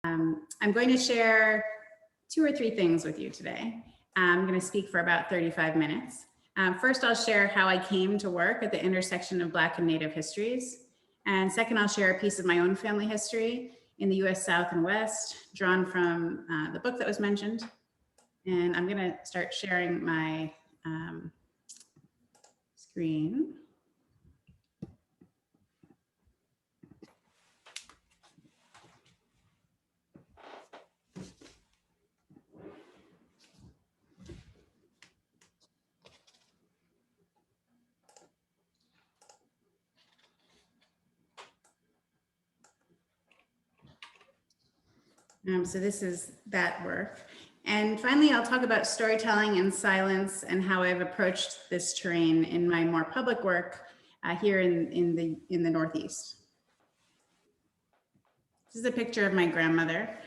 I'm going to share 2 or 3 things with you today. I'm going to speak for about 35 minutes. First, I'll share how I came to work at the intersection of Black and Native histories. And second, I'll share a piece of my own family history in the US South and West, drawn from the book that was mentioned. And I'm going to start sharing my screen. So this is that work. And finally, I'll talk about storytelling and silence and how I've approached this terrain in my more public work here in the Northeast. This is a picture of my grandmother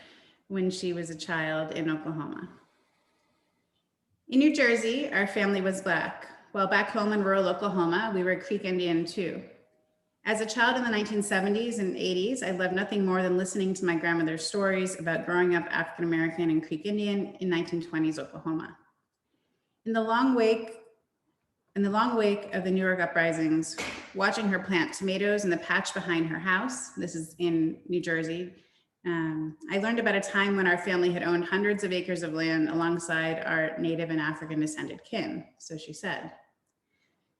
when she was a child in Oklahoma. In New Jersey, our family was Black. While back home in rural Oklahoma, we were Creek Indian too. As a child in the 1970s and 80s, I loved nothing more than listening to my grandmother's stories about growing up African American and Creek Indian in 1920s Oklahoma. In the long wake of the New York uprisings, watching her plant tomatoes in the patch behind her house, this is in New Jersey, I learned about a time when our family had owned hundreds of acres of land alongside our Native and African descended kin, so she said.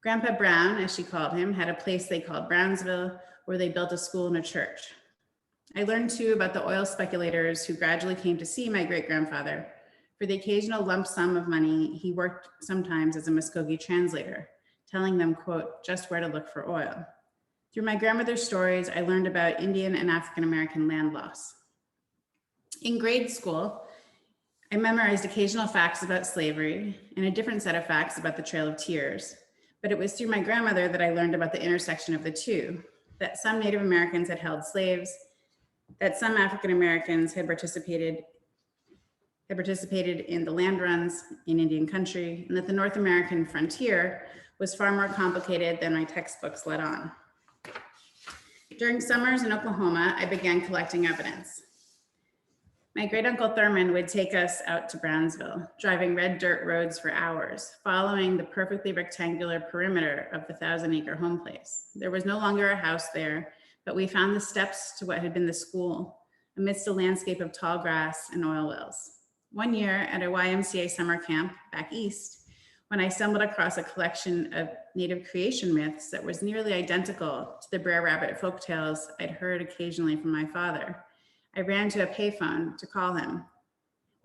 Grandpa Brown, as she called him, had a place they called Brownsville, where they built a school and a church. I learned too about the oil speculators who gradually came to see my great-grandfather. For the occasional lump sum of money, he worked sometimes as a Muskogee translator, telling them, quote, just where to look for oil. Through my grandmother's stories, I learned about Indian and African-American land loss. In grade school, I memorized occasional facts about slavery and a different set of facts about the Trail of Tears. But it was through my grandmother that I learned about the intersection of the two, that some Native Americans had held slaves, that some African Americans had participated in the land runs in Indian country, and that the North American frontier was far more complicated than my textbooks let on. During summers in Oklahoma, I began collecting evidence. My great uncle Thurman would take us out to Brownsville, driving red dirt roads for hours, following the perfectly rectangular perimeter of the 1,000-acre home place. There was no longer a house there, but we found the steps to what had been the school amidst a landscape of tall grass and oil wells. One year at a YMCA summer camp back east, when I stumbled across a collection of Native creation myths that was nearly identical to the Brer Rabbit folktales I'd heard occasionally from my father, I ran to a payphone to call him.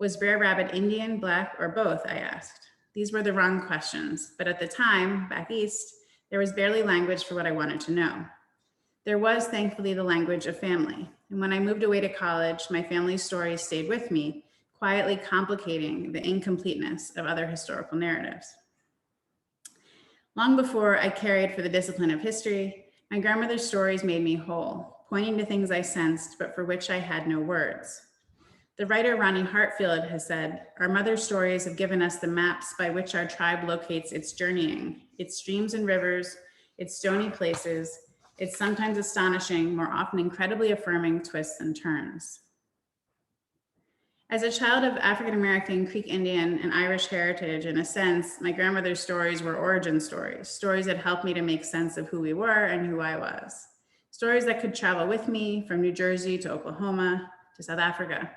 Was Brer Rabbit Indian, Black, or both, I asked. These were the wrong questions, but at the time, back east, there was barely language for what I wanted to know. There was, thankfully, the language of family. And when I moved away to college, my family's stories stayed with me, quietly complicating the incompleteness of other historical narratives. Long before I cared for the discipline of history, my grandmother's stories made me whole, pointing to things I sensed, but for which I had no words. The writer Ronnie Hartfield has said, our mother's stories have given us the maps by which our tribe locates its journeying, its streams and rivers, its stony places, its sometimes astonishing, more often incredibly affirming twists and turns. As a child of African-American, Creek Indian, and Irish heritage, in a sense, my grandmother's stories were origin stories, stories that helped me to make sense of who we were and who I was. Stories that could travel with me from New Jersey to Oklahoma to South Africa.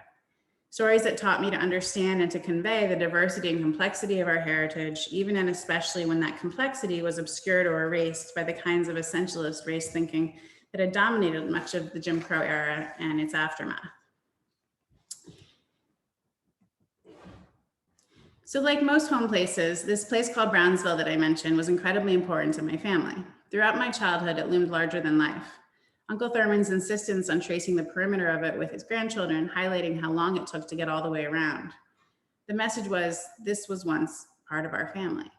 Stories that taught me to understand and to convey the diversity and complexity of our heritage, even and especially when that complexity was obscured or erased by the kinds of essentialist race thinking that had dominated much of the Jim Crow era and its aftermath. So like most home places, this place called Brownsville that I mentioned was incredibly important to my family. Throughout my childhood, it loomed larger than life. Uncle Thurman's insistence on tracing the perimeter of it with his grandchildren, highlighting how long it took to get all the way around. The message was, this was once part of our family.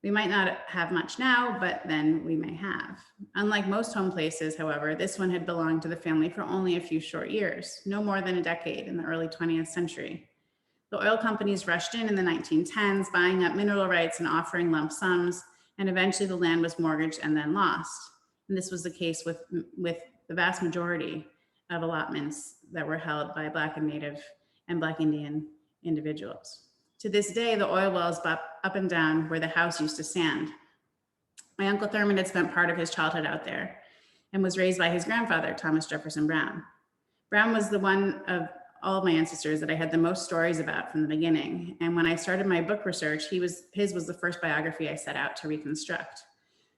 We might not have much now, but then we may have. Unlike most home places, however, this one had belonged to the family for only a few short years, no more than a decade in the early 20th century. The oil companies rushed in the 1910s, buying up mineral rights and offering lump sums, and eventually the land was mortgaged and then lost. And this was the case with the vast majority of allotments that were held by Black and Native and Black Indian individuals. To this day, the oil wells up and down where the house used to stand. My Uncle Thurman had spent part of his childhood out there and was raised by his grandfather, Thomas Jefferson Brown. Brown was the one of all of my ancestors that I had the most stories about from the beginning. And when I started my book research, his was the first biography I set out to reconstruct.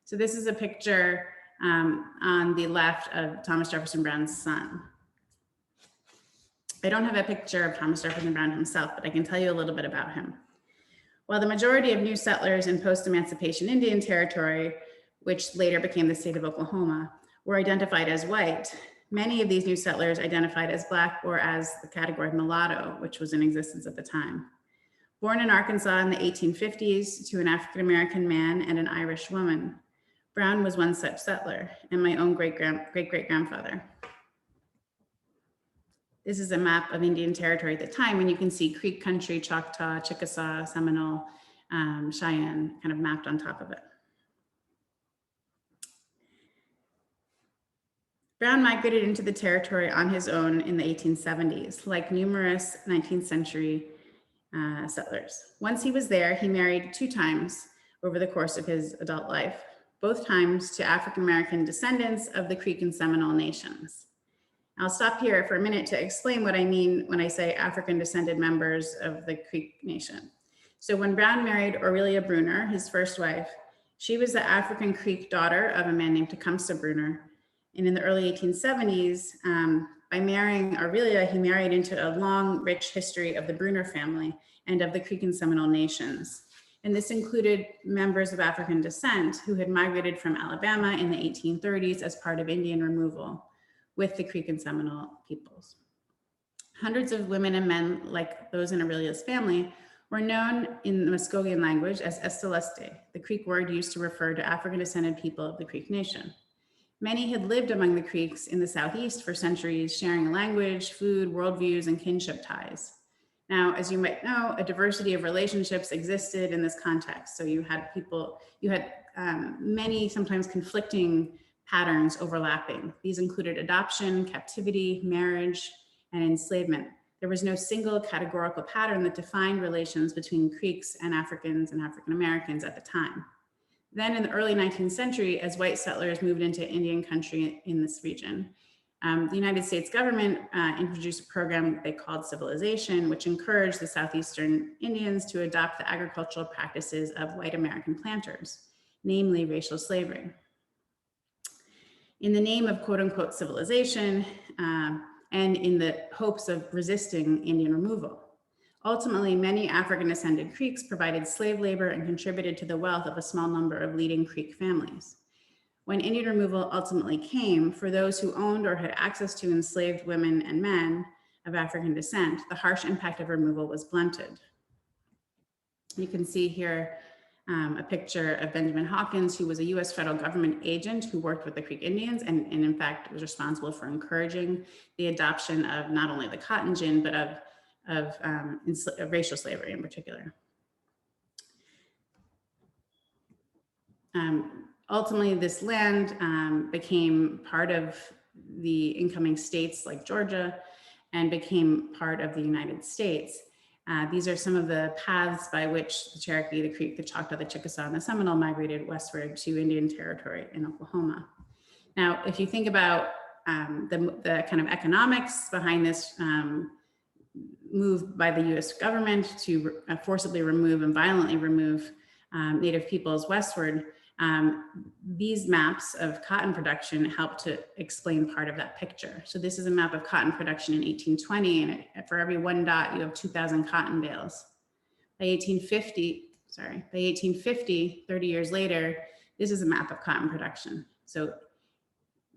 So this is a picture on the left of Thomas Jefferson Brown's son. I don't have a picture of Thomas Jefferson Brown himself, but I can tell you a little bit about him. While the majority of new settlers in post-emancipation Indian Territory, which later became the state of Oklahoma, were identified as white, many of these new settlers identified as Black or as the category of mulatto, which was in existence at the time. Born in Arkansas in the 1850s to an African-American man and an Irish woman, Brown was one such settler and my own great-great-grandfather. This is a map of Indian Territory at the time, and you can see Creek Country, Choctaw, Chickasaw, Seminole, Cheyenne kind of mapped on top of it. Brown migrated into the territory on his own in the 1870s, like numerous 19th century settlers. Once he was there, he married 2 times over the course of his adult life, both times to African-American descendants of the Creek and Seminole nations. I'll stop here for a minute to explain what I mean when I say African descended members of the Creek Nation. So when Brown married Aurelia Bruner, his first wife, she was the African Creek daughter of a man named Tecumseh Bruner. And in the early 1870s, by marrying Aurelia, he married into a long, rich history of the Bruner family and of the Creek and Seminole nations. And this included members of African descent who had migrated from Alabama in the 1830s as part of Indian removal with the Creek and Seminole peoples. Hundreds of women and men, like those in Aurelia's family, were known in the Muskogean language as Esteleste, the Creek word used to refer to African descended people of the Creek Nation. Many had lived among the Creeks in the Southeast for centuries, sharing a language, food, worldviews, and kinship ties. Now, as you might know, a diversity of relationships existed in this context. So you had many sometimes conflicting patterns overlapping. These included adoption, captivity, marriage, and enslavement. There was no single categorical pattern that defined relations between Creeks and Africans and African Americans at the time. Then in the early 19th century, as white settlers moved into Indian country in this region, the United States government introduced a program they called civilization, which encouraged the Southeastern Indians to adopt the agricultural practices of white American planters, namely racial slavery. In the name of quote unquote civilization and in the hopes of resisting Indian removal. Ultimately, many African descended Creeks provided slave labor and contributed to the wealth of a small number of leading Creek families. When Indian removal ultimately came, for those who owned or had access to enslaved women and men of African descent, the harsh impact of removal was blunted. You can see here a picture of Benjamin Hawkins, who was a US federal government agent who worked with the Creek Indians and in fact was responsible for encouraging the adoption of not only the cotton gin, but of racial slavery in particular. Ultimately, this land became part of the incoming states like Georgia and became part of the United States. These are some of the paths by which the Cherokee, the Creek, the Choctaw, the Chickasaw, and the Seminole migrated westward to Indian Territory in Oklahoma. Now, if you think about the kind of economics behind this move by the US government to forcibly remove and violently remove Native peoples westward, these maps of cotton production help to explain part of that picture. So this is a map of cotton production in 1820, and for every 1 dot, you have 2,000 cotton bales. By 1850, 30 years later, this is a map of cotton production. So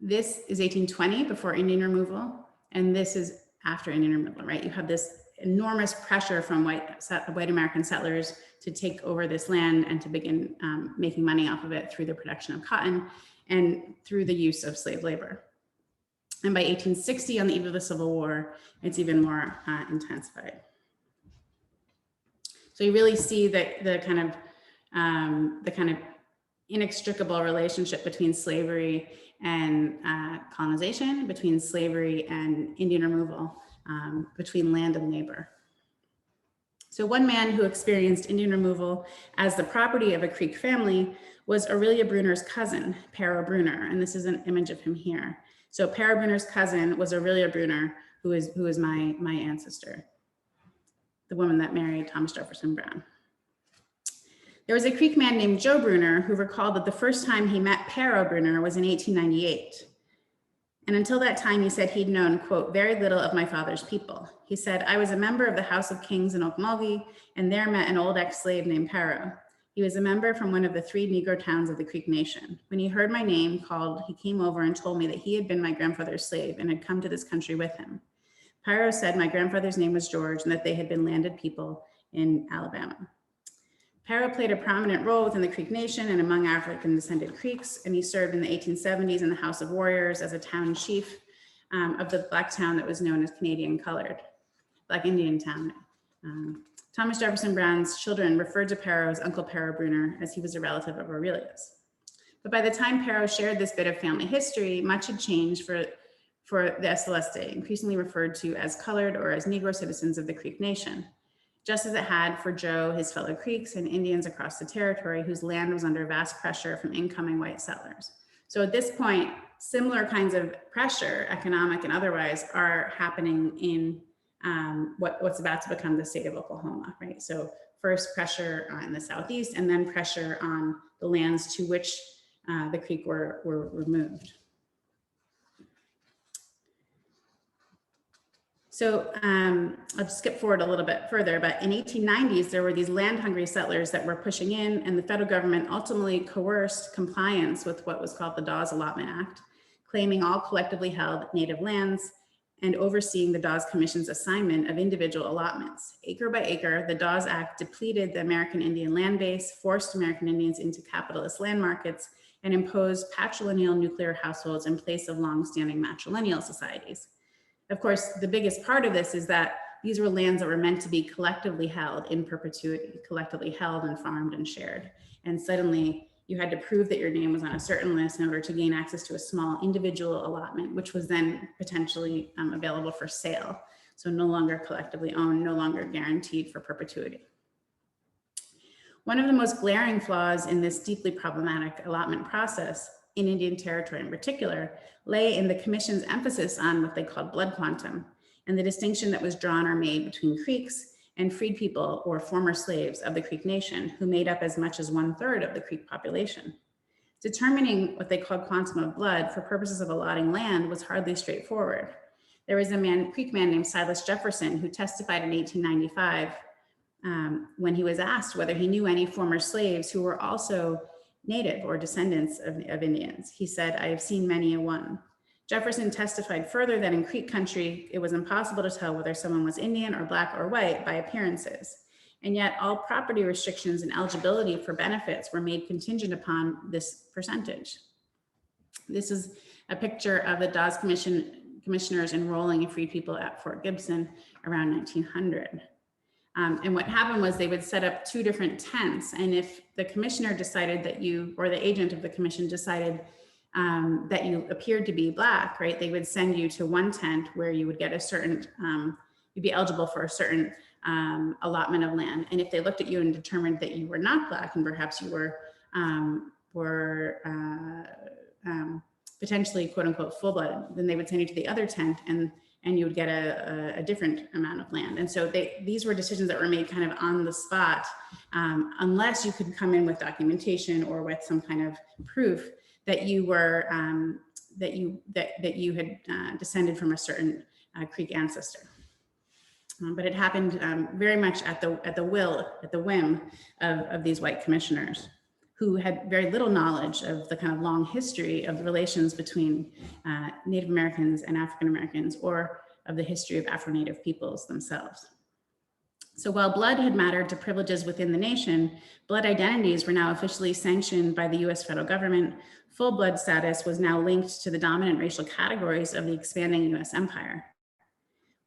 this is 1820, before Indian removal, and this is after Indian removal, right? You have this enormous pressure from white American settlers to take over this land and to begin making money off of it through the production of cotton and through the use of slave labor. And by 1860, on the eve of the Civil War, it's even more intensified. So you really see that the kind of inextricable relationship between slavery and colonization, between slavery and Indian removal, between land and labor. So one man who experienced Indian removal as the property of a Creek family was Aurelia Bruner's cousin, Pero Bruner, and this is an image of him here. So Pero Bruner's cousin was Aurelia Bruner, who is my ancestor, the woman that married Thomas Jefferson Brown. There was a Creek man named Joe Bruner who recalled that the first time he met Pero Bruner was in 1898. And until that time, he said he'd known, quote, very little of my father's people. He said, I was a member of the House of Kings in Okmulgee, and there met an old ex-slave named Pero. He was a member from one of the 3 Negro towns of the Creek Nation. When he heard my name called, he came over and told me that he had been my grandfather's slave and had come to this country with him. Pero said my grandfather's name was George and that they had been landed people in Alabama. Pero played a prominent role within the Creek Nation and among African-descended Creeks, and he served in the 1870s in the House of Warriors as a town chief of the Black town that was known as Canadian Colored, Black Indian town. Thomas Jefferson Brown's children referred to Pero as Uncle Pero Bruner, as he was a relative of Aurelia's. But by the time Pero shared this bit of family history, much had changed for the Celeste, increasingly referred to as colored or as Negro citizens of the Creek Nation, just as it had for Joe, his fellow Creeks, and Indians across the territory whose land was under vast pressure from incoming white settlers. So at this point, similar kinds of pressure, economic and otherwise, are happening in what's about to become the state of Oklahoma, right? So first pressure in the Southeast, and then pressure on the lands to which the Creek were removed. So I'll skip forward a little bit further, but in 1890s, there were these land-hungry settlers that were pushing in, and the federal government ultimately coerced compliance with what was called the Dawes Allotment Act, claiming all collectively held native lands and overseeing the Dawes Commission's assignment of individual allotments. Acre by acre, the Dawes Act depleted the American Indian land base, forced American Indians into capitalist land markets, and imposed patrilineal nuclear households in place of long-standing matrilineal societies. Of course, the biggest part of this is that these were lands that were meant to be collectively held in perpetuity, collectively held and farmed and shared. And suddenly you had to prove that your name was on a certain list in order to gain access to a small individual allotment, which was then potentially available for sale. So no longer collectively owned, no longer guaranteed for perpetuity. One of the most glaring flaws in this deeply problematic allotment process, in Indian Territory in particular, lay in the Commission's emphasis on what they called blood quantum, and the distinction that was drawn or made between Creeks and freed people or former slaves of the Creek Nation, who made up as much as 1/3 of the Creek population. Determining what they called quantum of blood for purposes of allotting land was hardly straightforward. There was a Creek man named Silas Jefferson who testified in 1895 when he was asked whether he knew any former slaves who were also native or descendants of Indians. He said, I have seen many a one. Jefferson testified further that in Creek country, it was impossible to tell whether someone was Indian or Black or white by appearances. And yet all property restrictions and eligibility for benefits were made contingent upon this percentage. This is a picture of the Dawes commissioners enrolling freed people at Fort Gibson around 1900. And what happened was they would set up 2 different tents. And if the commissioner decided that you, or the agent of the commission decided that you appeared to be Black, right, they would send you to one tent where you would get a certain, you'd be eligible for a certain allotment of land. And if they looked at you and determined that you were not Black and perhaps you were potentially quote unquote full blood, then they would send you to the other tent and you would get a different amount of land. And so these were decisions that were made kind of on the spot, unless you could come in with documentation or with some kind of proof that you were, that you had descended from a certain Creek ancestor. But it happened very much at the whim of these white commissioners, who had very little knowledge of the kind of long history of the relations between Native Americans and African Americans, or of the history of Afro-Native peoples themselves. So while blood had mattered to privileges within the nation, blood identities were now officially sanctioned by the US federal government. Full blood status was now linked to the dominant racial categories of the expanding US empire.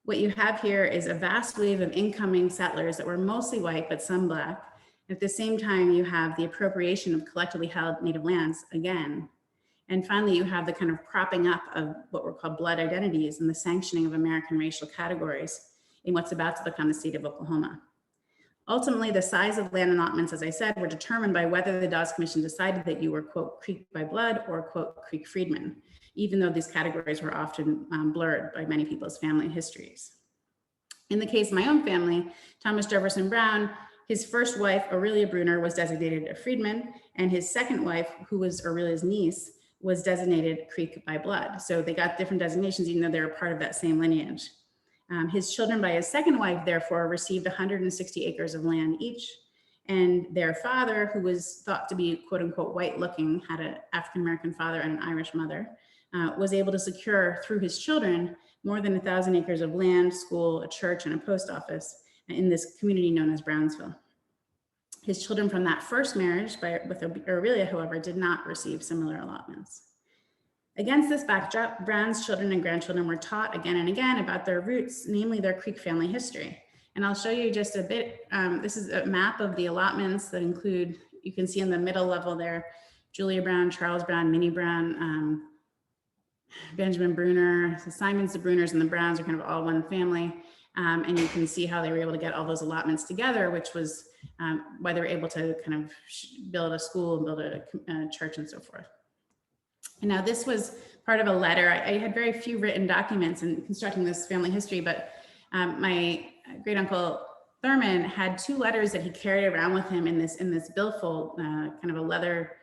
What you have here is a vast wave of incoming settlers that were mostly white, but some Black, At the same time, you have the appropriation of collectively held native lands again. And finally, you have the kind of propping up of what were called blood identities and the sanctioning of American racial categories in what's about to become the state of Oklahoma. Ultimately, the size of land allotments, as I said, were determined by whether the Dawes Commission decided that you were, quote, Creek by blood or, quote, Creek freedmen, even though these categories were often blurred by many people's family histories. In the case of my own family, Thomas Jefferson Brown, his first wife, Aurelia Bruner, was designated a freedman, and his second wife, who was Aurelia's niece, was designated Creek by blood. So they got different designations, even though they were part of that same lineage. His children by his second wife, therefore, received 160 acres of land each. And their father, who was thought to be quote unquote white looking, had an African-American father and an Irish mother, was able to secure through his children more than 1,000 acres of land, school, a church, and a post office in this community known as Brownsville. His children from that first marriage with Aurelia, however, did not receive similar allotments. Against this backdrop, Brown's children and grandchildren were taught again and again about their roots, namely their Creek family history. And I'll show you just a bit. This is a map of the allotments that include, you can see in the middle level there, Julia Brown, Charles Brown, Minnie Brown, Benjamin Bruner. The Simons, the Bruners, and the Browns are kind of all one family. And you can see how they were able to get all those allotments together, which was why they were able to kind of build a school and build a church and so forth. And now this was part of a letter. I had very few written documents in constructing this family history, but my great uncle Thurman had 2 letters that he carried around with him in this billfold, kind of a leather,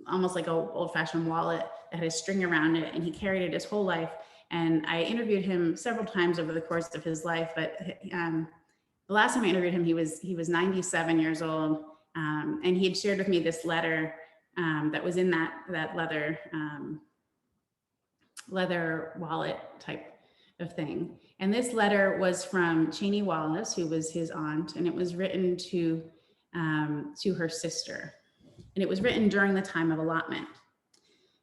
almost like an old-fashioned wallet that had a string around it, and he carried it his whole life. And I interviewed him several times over the course of his life, but the last time I interviewed him, he was 97 years old, and he had shared with me this letter that was in that leather wallet type of thing. And this letter was from Cheney Wallace, who was his aunt, and it was written to her sister. And it was written during the time of allotment.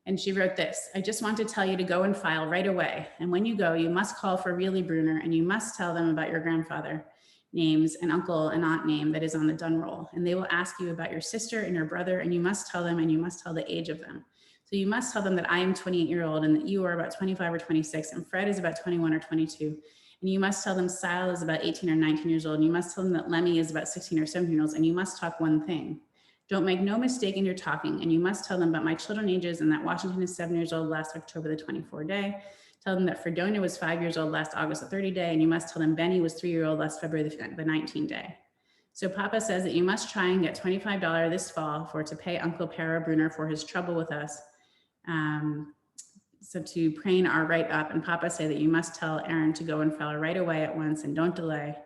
And she wrote this: I just want to tell you to go and file right away. And when you go, you must call for Really Bruner, and you must tell them about your grandfather names and uncle and aunt name that is on the done roll. And they will ask you about your sister and your brother, and you must tell them, and you must tell the age of them. So you must tell them that I am 28-year-old and that you are about 25 or 26, and Fred is about 21 or 22. And you must tell them Sile is about 18 or 19 years old, and you must tell them that Lemmy is about 16 or 17 years old, and you must talk one thing. Don't make no mistake in your talking, and you must tell them about my children's ages and that Washington is 7 years old last October the 24th day. Tell them that Fredonia was 5 years old last August the 30th day, and you must tell them Benny was 3-year-old last February the 19th day. So Papa says that you must try and get $25 this fall to pay Uncle Para Bruner for his trouble with us. So to preen our right up, and Papa say that you must tell Aaron to go and file right away at once and don't delay,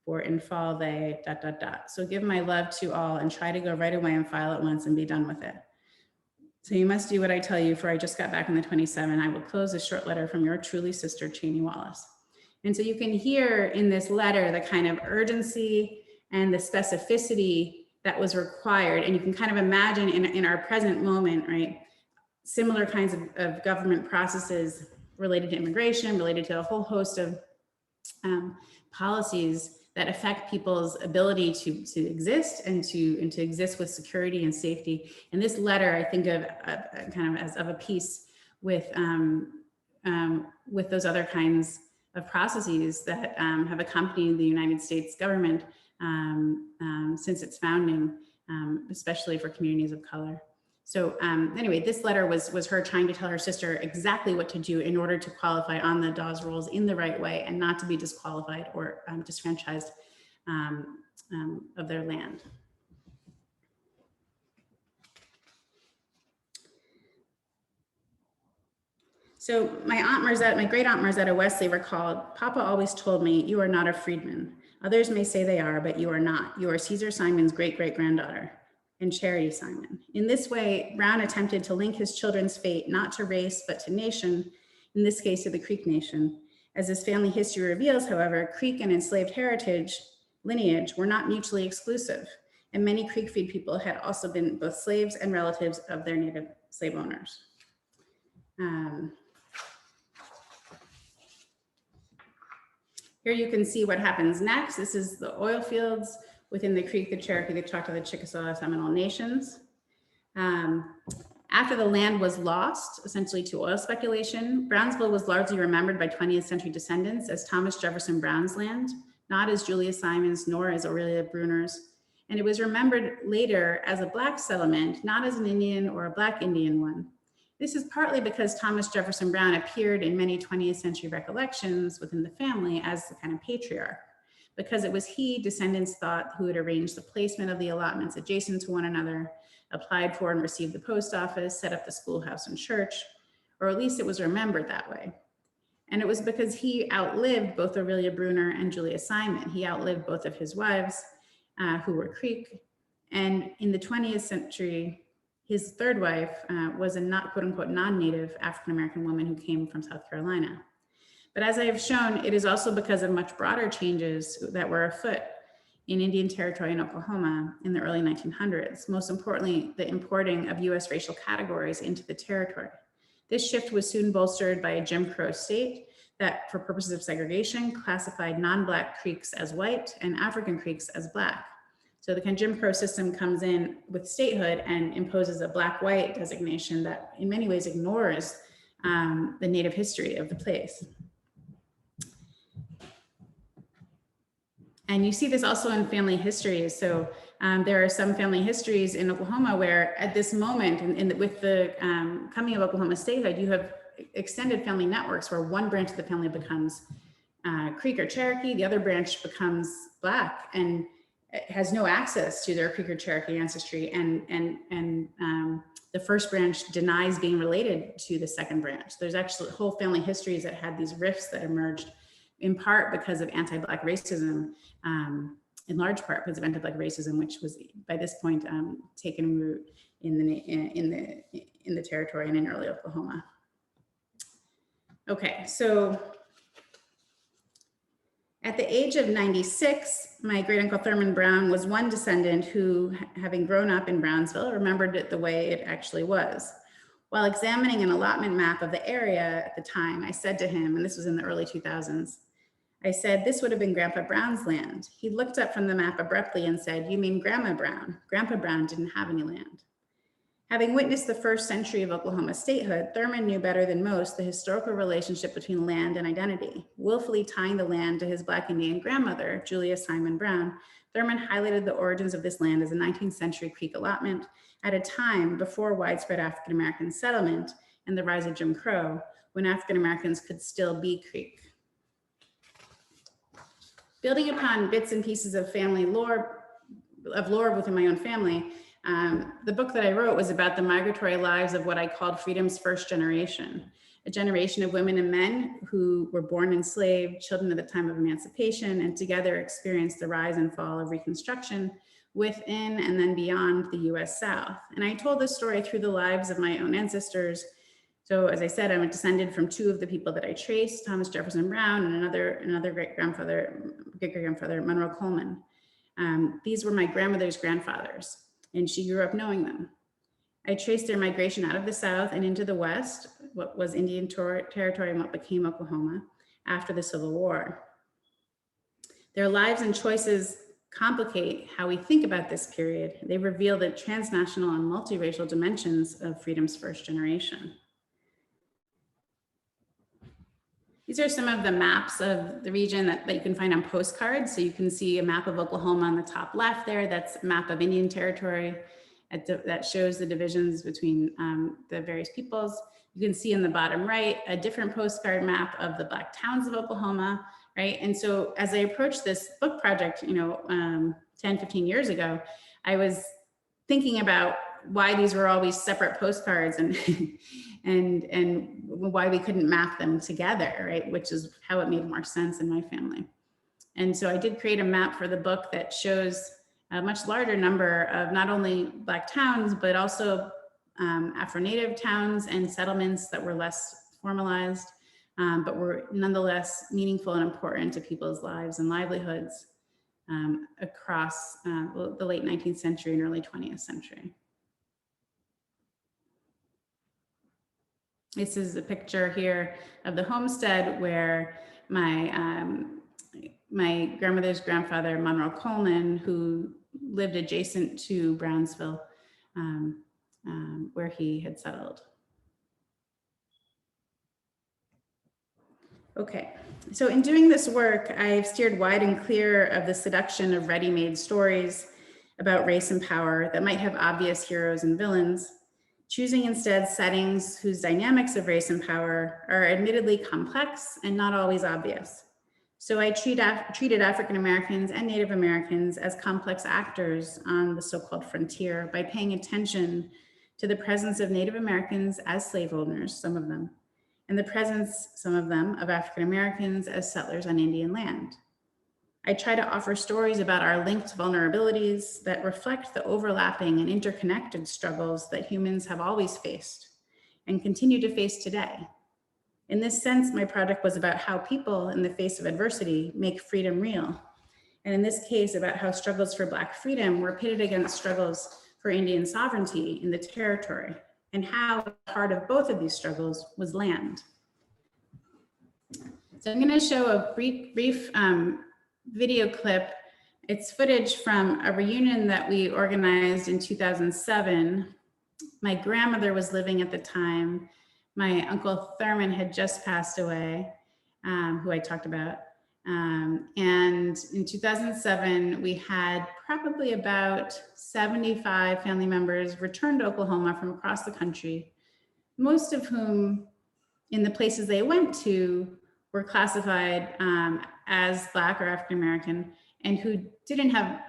for in fall they ... So give my love to all and try to go right away and file at once and be done with it. So you must do what I tell you, for I just got back on the 27th. I will close a short letter from your truly sister, Cheney Wallace. And so you can hear in this letter the kind of urgency and the specificity that was required. And you can kind of imagine in our present moment, right, similar kinds of government processes related to immigration, related to a whole host of policies that affect people's ability to exist and to exist with security and safety. And this letter, I think of kind of as of a piece with those other kinds of processes that have accompanied the United States government since its founding, especially for communities of color. So anyway, this letter was her trying to tell her sister exactly what to do in order to qualify on the Dawes rolls in the right way and not to be disqualified or disfranchised of their land. So my great aunt Marzetta Wesley recalled, Papa always told me, you are not a freedman. Others may say they are, but you are not. You are Caesar Simon's great-great-granddaughter and Charity Simon. In this way, Brown attempted to link his children's fate not to race, but to nation, in this case to the Creek Nation. As his family history reveals, however, Creek and enslaved lineage were not mutually exclusive, and many Creek freed people had also been both slaves and relatives of their native slave owners. Here you can see what happens next. This is the oil fields within the Creek, the Cherokee, the Choctaw, the Chickasaw, Seminole nations. After the land was lost, essentially to oil speculation, Brownsville was largely remembered by 20th century descendants as Thomas Jefferson Brown's land, not as Julia Simon's nor as Aurelia Bruner's. And it was remembered later as a Black settlement, not as an Indian or a Black Indian one. This is partly because Thomas Jefferson Brown appeared in many 20th century recollections within the family as the kind of patriarch, because it was he, descendants thought, who had arranged the placement of the allotments adjacent to one another, applied for and received the post office, set up the schoolhouse and church, or at least it was remembered that way. And it was because he outlived both Aurelia Bruner and Julia Simon. He outlived both of his wives, who were Creek. And in the 20th century, his third wife was a not, quote unquote, non-native African-American woman who came from South Carolina. But as I have shown, it is also because of much broader changes that were afoot in Indian Territory in Oklahoma in the early 1900s, most importantly, the importing of US racial categories into the territory. This shift was soon bolstered by a Jim Crow state that, for purposes of segregation, classified non-Black Creeks as white and African Creeks as Black. So the kind of Jim Crow system comes in with statehood and imposes a Black-white designation that in many ways ignores the Native history of the place. And you see this also in family histories. So there are some family histories in Oklahoma where at this moment, with the coming of Oklahoma statehood, you have extended family networks where one branch of the family becomes Creek or Cherokee, the other branch becomes Black and has no access to their Creek or Cherokee ancestry. And the first branch denies being related to the second branch. There's actually whole family histories that had these rifts that emerged in part because of anti-Black racism, in large part because of anti-Black racism, which was by this point taken root in the territory and in early Oklahoma. Okay, so at the age of 96, my great uncle Thurman Brown was one descendant who, having grown up in Brownsville, remembered it the way it actually was. While examining an allotment map of the area at the time, I said to him, and this was in the early 2000s, I said, this would have been Grandpa Brown's land. He looked up from the map abruptly and said, you mean Grandma Brown? Grandpa Brown didn't have any land. Having witnessed the first century of Oklahoma statehood, Thurman knew better than most the historical relationship between land and identity. Willfully tying the land to his Black Indian grandmother, Julia Simon Brown, Thurman highlighted the origins of this land as a 19th century Creek allotment at a time before widespread African-American settlement and the rise of Jim Crow, when African-Americans could still be Creek. Building upon bits and pieces of family lore, within my own family, the book that I wrote was about the migratory lives of what I called freedom's first generation, a generation of women and men who were born enslaved, children at the time of emancipation, and together experienced the rise and fall of Reconstruction within and then beyond the US South. And I told this story through the lives of my own ancestors. So as I said, I'm descended from two of the people that I traced, Thomas Jefferson Brown and another great-grandfather, Monroe Coleman. These were my grandmother's grandfathers, and she grew up knowing them. I traced their migration out of the South and into the West, what was Indian Territory and what became Oklahoma after the Civil War. Their lives and choices complicate how we think about this period. They reveal the transnational and multiracial dimensions of freedom's first generation. These are some of the maps of the region that you can find on postcards. So you can see a map of Oklahoma on the top left there. That's a map of Indian Territory that shows the divisions between the various peoples. You can see in the bottom right, a different postcard map of the Black towns of Oklahoma, right? And so as I approached this book project, 10, 15 years ago, I was thinking about why these were always separate postcards and and why we couldn't map them together, right? Which is how it made more sense in my family. And so I did create a map for the book that shows a much larger number of not only Black towns, but also Afro-Native towns and settlements that were less formalized, but were nonetheless meaningful and important to people's lives and livelihoods across the late 19th century and early 20th century. This is a picture here of the homestead where my my grandmother's grandfather, Monroe Coleman, who lived adjacent to Brownsville, where he had settled. Okay, so in doing this work, I've steered wide and clear of the seduction of ready-made stories about race and power that might have obvious heroes and villains, choosing instead settings whose dynamics of race and power are admittedly complex and not always obvious. So I treated African Americans and Native Americans as complex actors on the so-called frontier by paying attention to the presence of Native Americans as slaveholders, some of them, and the presence, some of them, of African Americans as settlers on Indian land. I try to offer stories about our linked vulnerabilities that reflect the overlapping and interconnected struggles that humans have always faced and continue to face today. In this sense, my project was about how people, in the face of adversity, make freedom real. And in this case, about how struggles for Black freedom were pitted against struggles for Indian sovereignty in the territory, and how part of both of these struggles was land. So I'm going to show a brief video clip. It's footage from a reunion that we organized in 2007. My grandmother was living at the time. My Uncle Thurman had just passed away, who I talked about. And in 2007, we had probably about 75 family members return to Oklahoma from across the country, most of whom in the places they went to were classified as Black or African American, and who didn't have,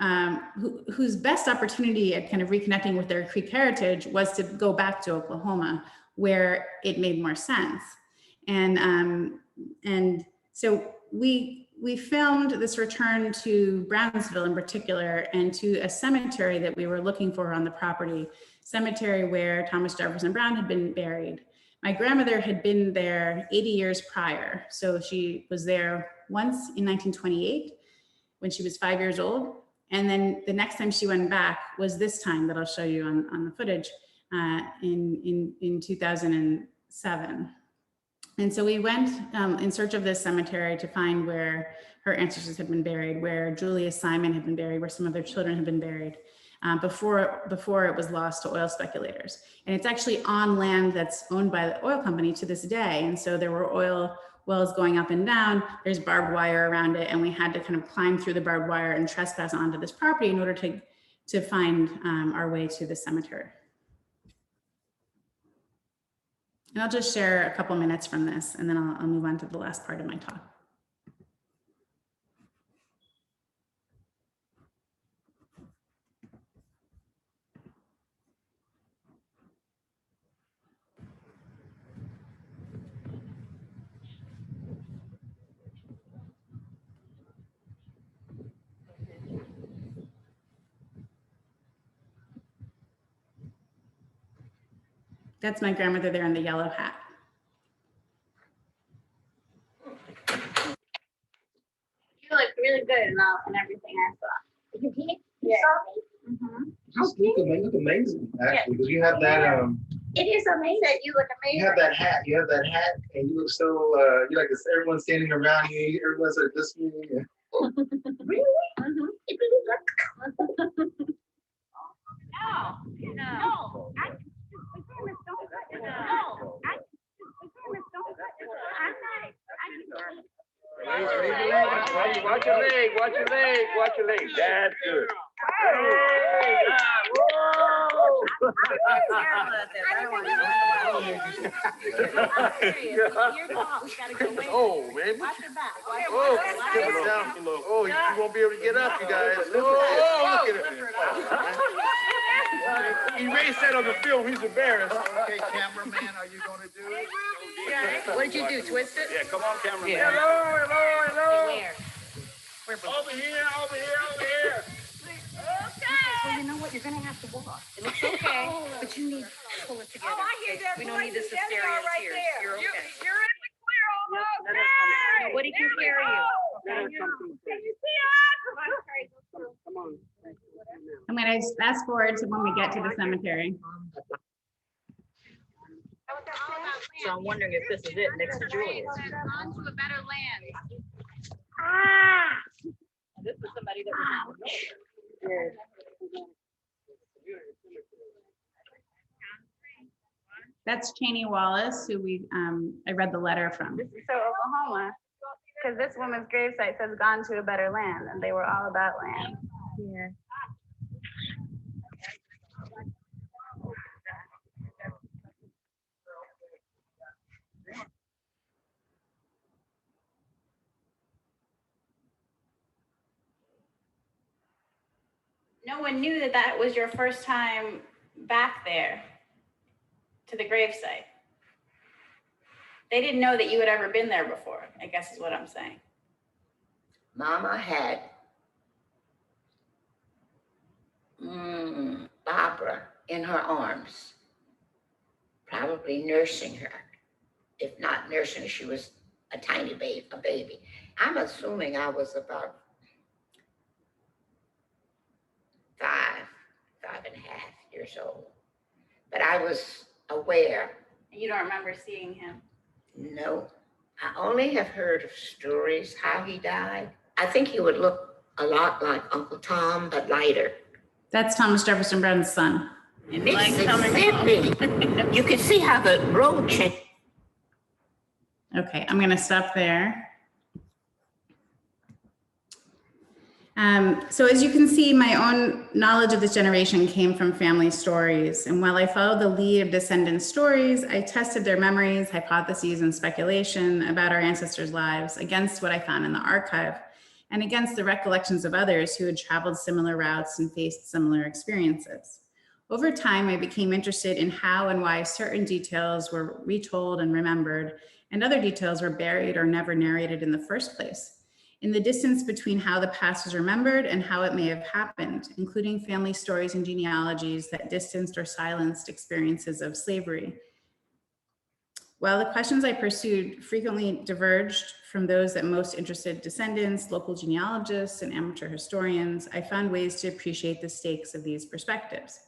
whose best opportunity at kind of reconnecting with their Creek heritage was to go back to Oklahoma, where it made more sense. And so we filmed this return to Brownsville in particular, and to a cemetery that we were looking for on the property, cemetery where Thomas Jefferson Brown had been buried. My grandmother had been there 80 years prior. So she was there once in 1928 when she was 5 years old. And then the next time she went back was this time that I'll show you on the footage in 2007. And so we went in search of this cemetery to find where her ancestors had been buried, where Julius Simon had been buried, where some of their children had been buried. Before it was lost to oil speculators. And it's actually on land that's owned by the oil company to this day. And so there were oil wells going up and down, there's barbed wire around it, and we had to kind of climb through the barbed wire and trespass onto this property in order to find our way to the cemetery. And I'll just share a couple minutes from this, and then I'll move on to the last part of my talk. That's my grandmother there in the yellow hat. You look really good and everything I saw. You did? Yeah. You look amazing, actually, because you have that. It is amazing. You look amazing. You have that hat. You have that hat, and you look so. You like this. Everyone's standing around you. Everyone's like listening. Really? Mm-hmm. It really looks. No. Watch your leg, watch your leg, watch your leg. That's good. Oh, man. Watch your back. Oh, you won't be able to get up, you guys. Oh, look at it. He raised that on the film. He's embarrassed. Okay, cameraman, are you going to do it? What did you do? Twist it? Yeah, come on, cameraman. Yeah. Hello. Where? Over here. Well, you know what? You're going to have to walk. It's okay, but you need to pull it together. Oh, I hear that. We don't need this hysteria and right tears. there. You're okay. You're in the clear almost. Hey, nobody can there we hear go. you. Can you see us? Come on. I'm going to fast forward to when we get to the cemetery. So I'm wondering if this is it next to Julius. Onto a better land. Weird. That's Cheney Wallace, who I read the letter from. This is so Oklahoma, because this woman's gravesite says "gone to a better land," and they were all about land. Yeah. No one knew that that was your first time back there to the gravesite. They didn't know that you had ever been there before, I guess is what I'm saying. Mama had Barbara in her arms, probably nursing her. If not nursing her, she was a tiny baby. I'm assuming I was about 5.5 years old. But I was aware. And you don't remember seeing him? No, I only have heard of stories how he died. I think he would look a lot like Uncle Tom, but lighter. That's Thomas Jefferson Brown's son. And Mississippi, you can see how the road changed. Okay, I'm gonna stop there. So as you can see, my own knowledge of this generation came from family stories. And while I followed the lead of descendants' stories, I tested their memories, hypotheses, and speculation about our ancestors' lives against what I found in the archive and against the recollections of others who had traveled similar routes and faced similar experiences. Over time, I became interested in how and why certain details were retold and remembered, and other details were buried or never narrated in the first place. In the distance between how the past is remembered and how it may have happened, including family stories and genealogies that distanced or silenced experiences of slavery. While the questions I pursued frequently diverged from those that most interested descendants, local genealogists, and amateur historians, I found ways to appreciate the stakes of these perspectives.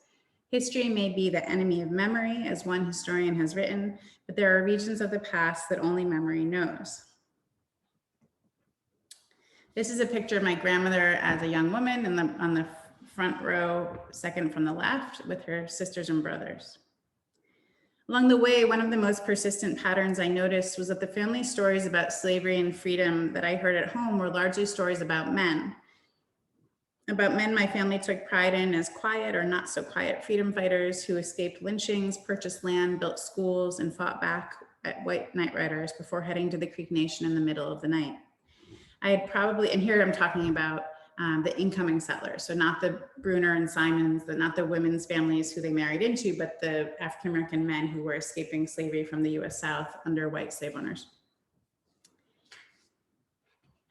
History may be the enemy of memory, as one historian has written, but there are regions of the past that only memory knows. This is a picture of my grandmother as a young woman on the front row, second from the left, with her sisters and brothers. Along the way, one of the most persistent patterns I noticed was that the family stories about slavery and freedom that I heard at home were largely stories about men my family took pride in as quiet or not so quiet freedom fighters who escaped lynchings, purchased land, built schools, and fought back at white night riders before heading to the Creek Nation in the middle of the night. I had probably, and here I'm talking about the incoming settlers. So not the Bruner and Simons, not the women's families who they married into, but the African-American men who were escaping slavery from the US South under white slave owners.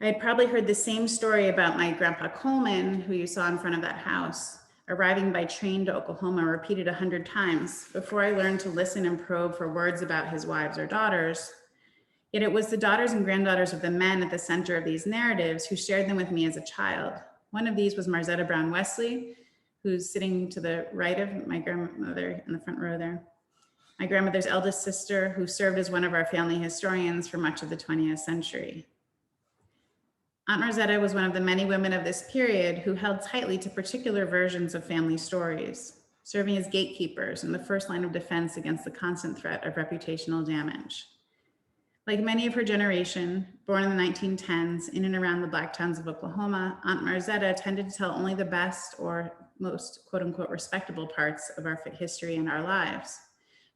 I had probably heard the same story about my grandpa Coleman, who you saw in front of that house, arriving by train to Oklahoma, repeated 100 times before I learned to listen and probe for words about his wives or daughters. Yet it was the daughters and granddaughters of the men at the center of these narratives who shared them with me as a child. One of these was Marzetta Brown Wesley, who's sitting to the right of my grandmother in the front row there. My grandmother's eldest sister, who served as one of our family historians for much of the 20th century. Aunt Marzetta was one of the many women of this period who held tightly to particular versions of family stories, serving as gatekeepers in the first line of defense against the constant threat of reputational damage. Like many of her generation, born in the 1910s in and around the Black towns of Oklahoma, Aunt Marzetta tended to tell only the best or most quote unquote respectable parts of our history and our lives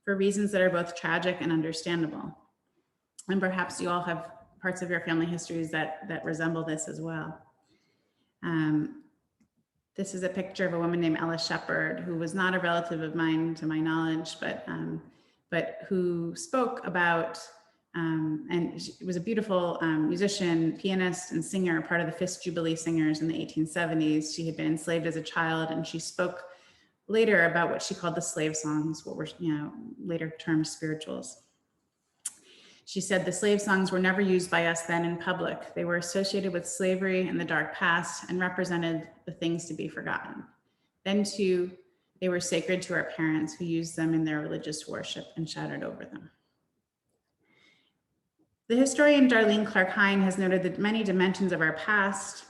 for reasons that are both tragic and understandable. And perhaps you all have parts of your family histories that resemble this as well. This is a picture of a woman named Ella Shepard, who was not a relative of mine to my knowledge, but who spoke about, and she was a beautiful musician, pianist, and singer, part of the Fisk Jubilee Singers in the 1870s. She had been enslaved as a child, and she spoke later about what she called the slave songs, what were later termed spirituals. She said the slave songs were never used by us then in public. They were associated with slavery and the dark past and represented the things to be forgotten. Then too, they were sacred to our parents who used them in their religious worship and shouted over them. The historian Darlene Clark Hine has noted that many dimensions of our past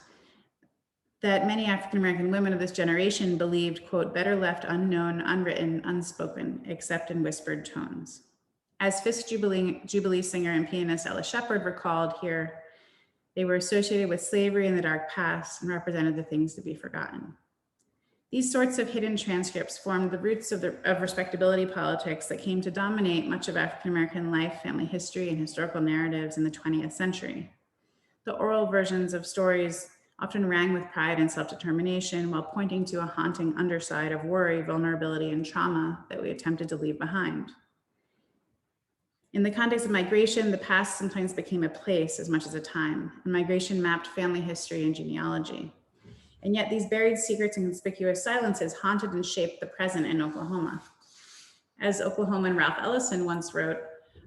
that many African-American women of this generation believed, quote, better left unknown, unwritten, unspoken, except in whispered tones. As Fisk Jubilee singer and pianist Ella Shepard recalled here, they were associated with slavery in the dark past and represented the things to be forgotten. These sorts of hidden transcripts formed the roots of respectability politics that came to dominate much of African-American life, family history, and historical narratives in the 20th century. The oral versions of stories often rang with pride and self-determination while pointing to a haunting underside of worry, vulnerability, and trauma that we attempted to leave behind. In the context of migration, the past sometimes became a place as much as a time, and migration mapped family history and genealogy. And yet these buried secrets and conspicuous silences haunted and shaped the present in Oklahoma. As Oklahoman Ralph Ellison once wrote,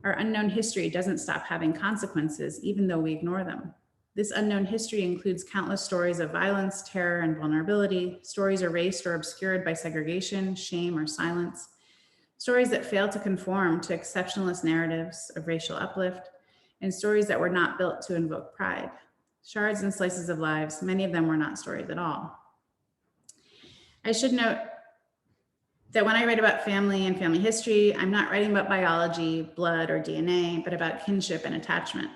our unknown history doesn't stop having consequences, even though we ignore them. This unknown history includes countless stories of violence, terror, and vulnerability, stories erased or obscured by segregation, shame, or silence, stories that fail to conform to exceptionalist narratives of racial uplift, and stories that were not built to invoke pride. Shards and slices of lives, many of them were not stories at all. I should note that when I write about family and family history, I'm not writing about biology, blood, or DNA, but about kinship and attachment.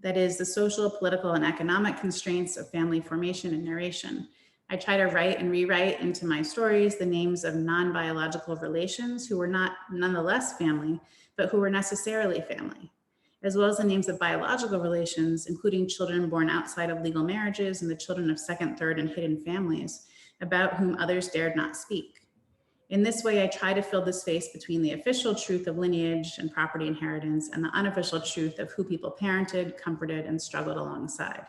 That is, the social, political, and economic constraints of family formation and narration. I try to write and rewrite into my stories the names of non-biological relations who were not nonetheless family, but who were necessarily family, as well as the names of biological relations, including children born outside of legal marriages and the children of second, third, and hidden families, about whom others dared not speak. In this way, I try to fill the space between the official truth of lineage and property inheritance and the unofficial truth of who people parented, comforted, and struggled alongside.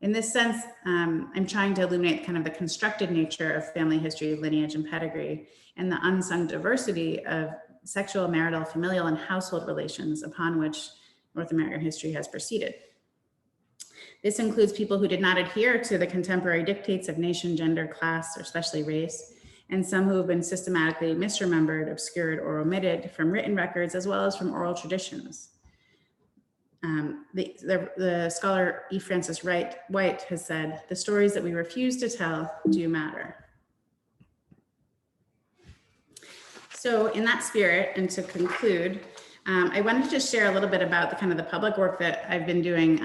In this sense, I'm trying to illuminate kind of the constructed nature of family history, lineage, and pedigree, and the unsung diversity of sexual, marital, familial, and household relations upon which North American history has proceeded. This includes people who did not adhere to the contemporary dictates of nation, gender, class, or especially race, and some who have been systematically misremembered, obscured, or omitted from written records, as well as from oral traditions. The scholar E. Francis White has said, the stories that we refuse to tell do matter. So in that spirit, and to conclude, I wanted to just share a little bit about the kind of the public work that I've been doing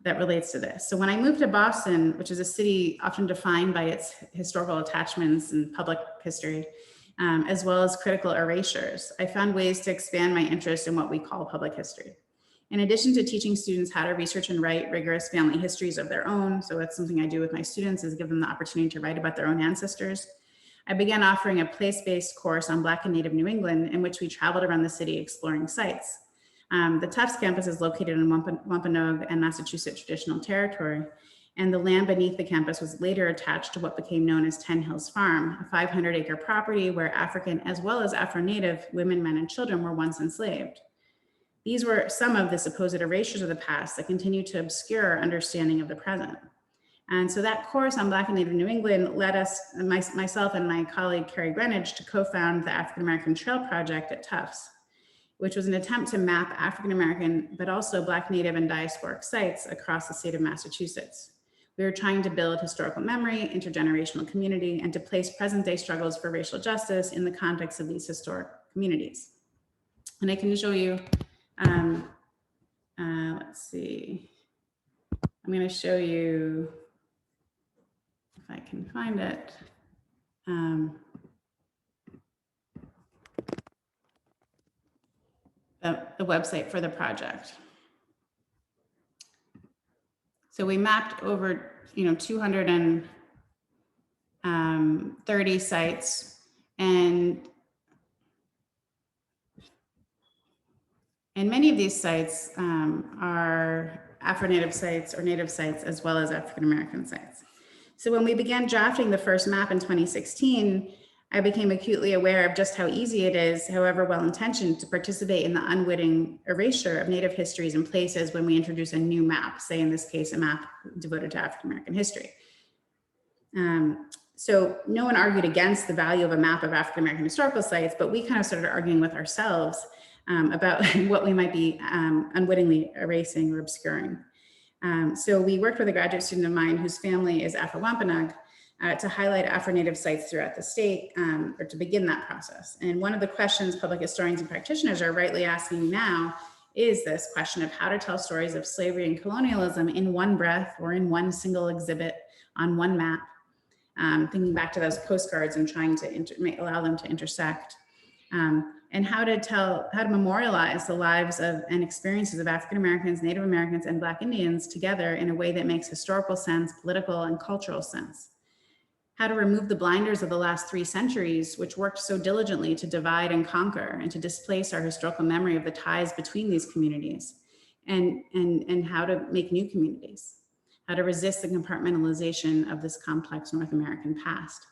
that relates to this. So when I moved to Boston, which is a city often defined by its historical attachments and public history, as well as critical erasures, I found ways to expand my interest in what we call public history. In addition to teaching students how to research and write rigorous family histories of their own, so that's something I do with my students, is give them the opportunity to write about their own ancestors, I began offering a place-based course on Black and Native New England in which we traveled around the city exploring sites. The Tufts campus is located in Wampanoag and Massachusetts traditional territory, and the land beneath the campus was later attached to what became known as 10 Hills Farm, a 500-acre property where African as well as Afro-Native women, men, and children were once enslaved. These were some of the supposed erasures of the past that continue to obscure our understanding of the present. And so that course on Black and Native New England led us, myself and my colleague Carrie Greenwich, to co-found the African American Trail Project at Tufts, which was an attempt to map African American, but also Black, Native, and diasporic sites across the state of Massachusetts. We were trying to build historical memory, intergenerational community, and to place present-day struggles for racial justice in the context of these historic communities. And I can show you, let's see, I'm going to show you, if I can find it. The website for the project. So we mapped over, 230 sites, and many of these sites are Afro-Native sites or Native sites, as well as African-American sites. So when we began drafting the first map in 2016, I became acutely aware of just how easy it is, however well-intentioned, to participate in the unwitting erasure of Native histories and places when we introduce a new map, say in this case, a map devoted to African-American history. So no one argued against the value of a map of African-American historical sites, but we kind of started arguing with ourselves about what we might be unwittingly erasing or obscuring. So we worked with a graduate student of mine whose family is Afro-Wampanoag to highlight Afro-Native sites throughout the state, or to begin that process. And one of the questions public historians and practitioners are rightly asking now is this question of how to tell stories of slavery and colonialism in one breath or in one single exhibit on one map. Thinking back to those postcards and trying to allow them to intersect. And how to memorialize the lives of and experiences of African Americans, Native Americans, and Black Indians together in a way that makes historical sense, political and cultural sense. How to remove the blinders of the last 3 centuries, which worked so diligently to divide and conquer and to displace our historical memory of the ties between these communities, and how to make new communities, how to resist the compartmentalization of this complex North American past.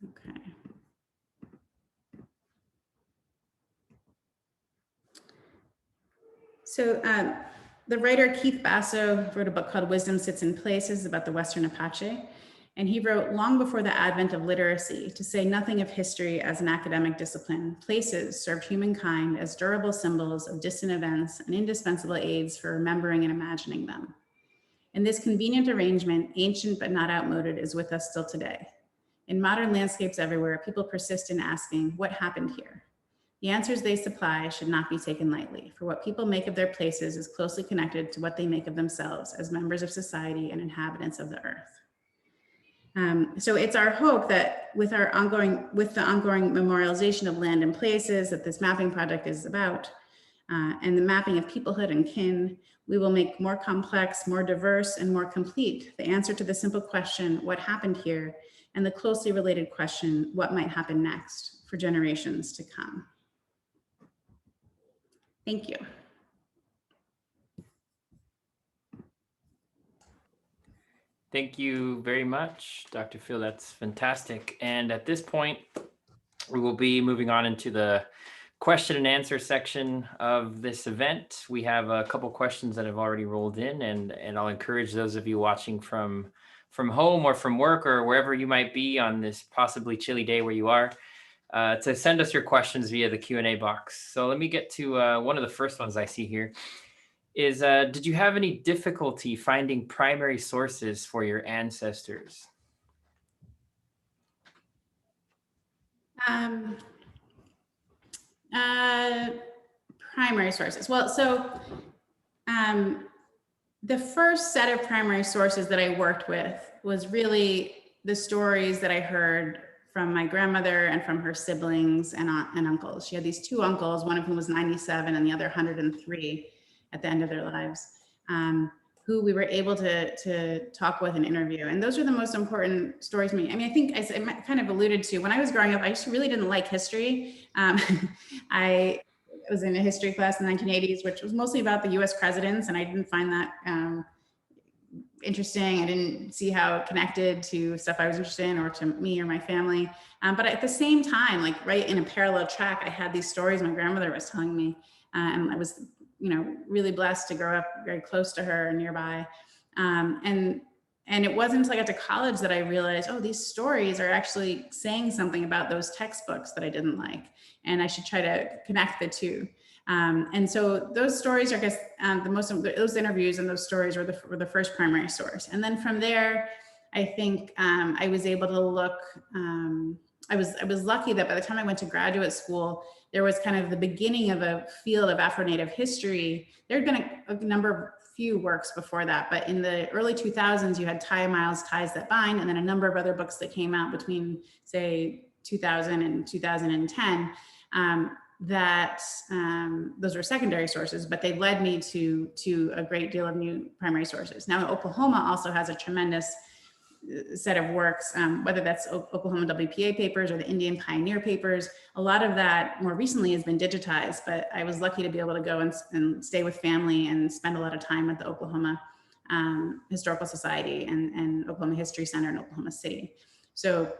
Okay. So the writer Keith Basso wrote a book called Wisdom Sits in Places about the Western Apache. And he wrote, long before the advent of literacy, to say nothing of history as an academic discipline, places served humankind as durable symbols of distant events and indispensable aids for remembering and imagining them. And this convenient arrangement, ancient but not outmoded, is with us still today. In modern landscapes everywhere, people persist in asking, what happened here? The answers they supply should not be taken lightly, for what people make of their places is closely connected to what they make of themselves as members of society and inhabitants of the earth. So it's our hope that with the ongoing memorialization of land and places that this mapping project is about, and the mapping of peoplehood and kin, we will make more complex, more diverse, and more complete the answer to the simple question, what happened here, and the closely related question, what might happen next for generations to come. Thank you. Thank you very much, Dr. Field. That's fantastic. And at this point, we will be moving on into the question and answer section of this event. We have a couple questions that have already rolled in, and I'll encourage those of you watching from home or from work or wherever you might be on this possibly chilly day where you are, to send us your questions via the Q&A box. So let me get to one of the first ones I see here is, did you have any difficulty finding primary sources for your ancestors? Primary sources. Well, so the first set of primary sources that I worked with was really the stories that I heard from my grandmother and from her siblings and aunt and uncles. She had these 2 uncles, one of whom was 97 and the other 103 at the end of their lives, who we were able to talk with and interview. And those are the most important stories to me. I mean, I think I kind of alluded to, when I was growing up, I just really didn't like history. I was in a history class in the 1980s, which was mostly about the US presidents, and I didn't find that interesting. I didn't see how it connected to stuff I was interested in or to me or my family. But at the same time, like right in a parallel track, I had these stories my grandmother was telling me, and I was, really blessed to grow up very close to her and nearby. And it wasn't until I got to college that I realized, oh, these stories are actually saying something about those textbooks that I didn't like, and I should try to connect the 2. And so those stories, I guess, those interviews and those stories were the first primary source. And then from there, I think I was able to look. I was lucky that by the time I went to graduate school, there was kind of the beginning of a field of Afro-Native history. There had been a number of few works before that, but in the early 2000s, you had Ty Miles' Ties That Bind, and then a number of other books that came out between, say, 2000 and 2010. Those were secondary sources, but they led me to a great deal of new primary sources. Now, Oklahoma also has a tremendous set of works, whether that's Oklahoma WPA papers or the Indian Pioneer papers. A lot of that more recently has been digitized, but I was lucky to be able to go and stay with family and spend a lot of time at the Oklahoma Historical Society and Oklahoma History Center in Oklahoma City. So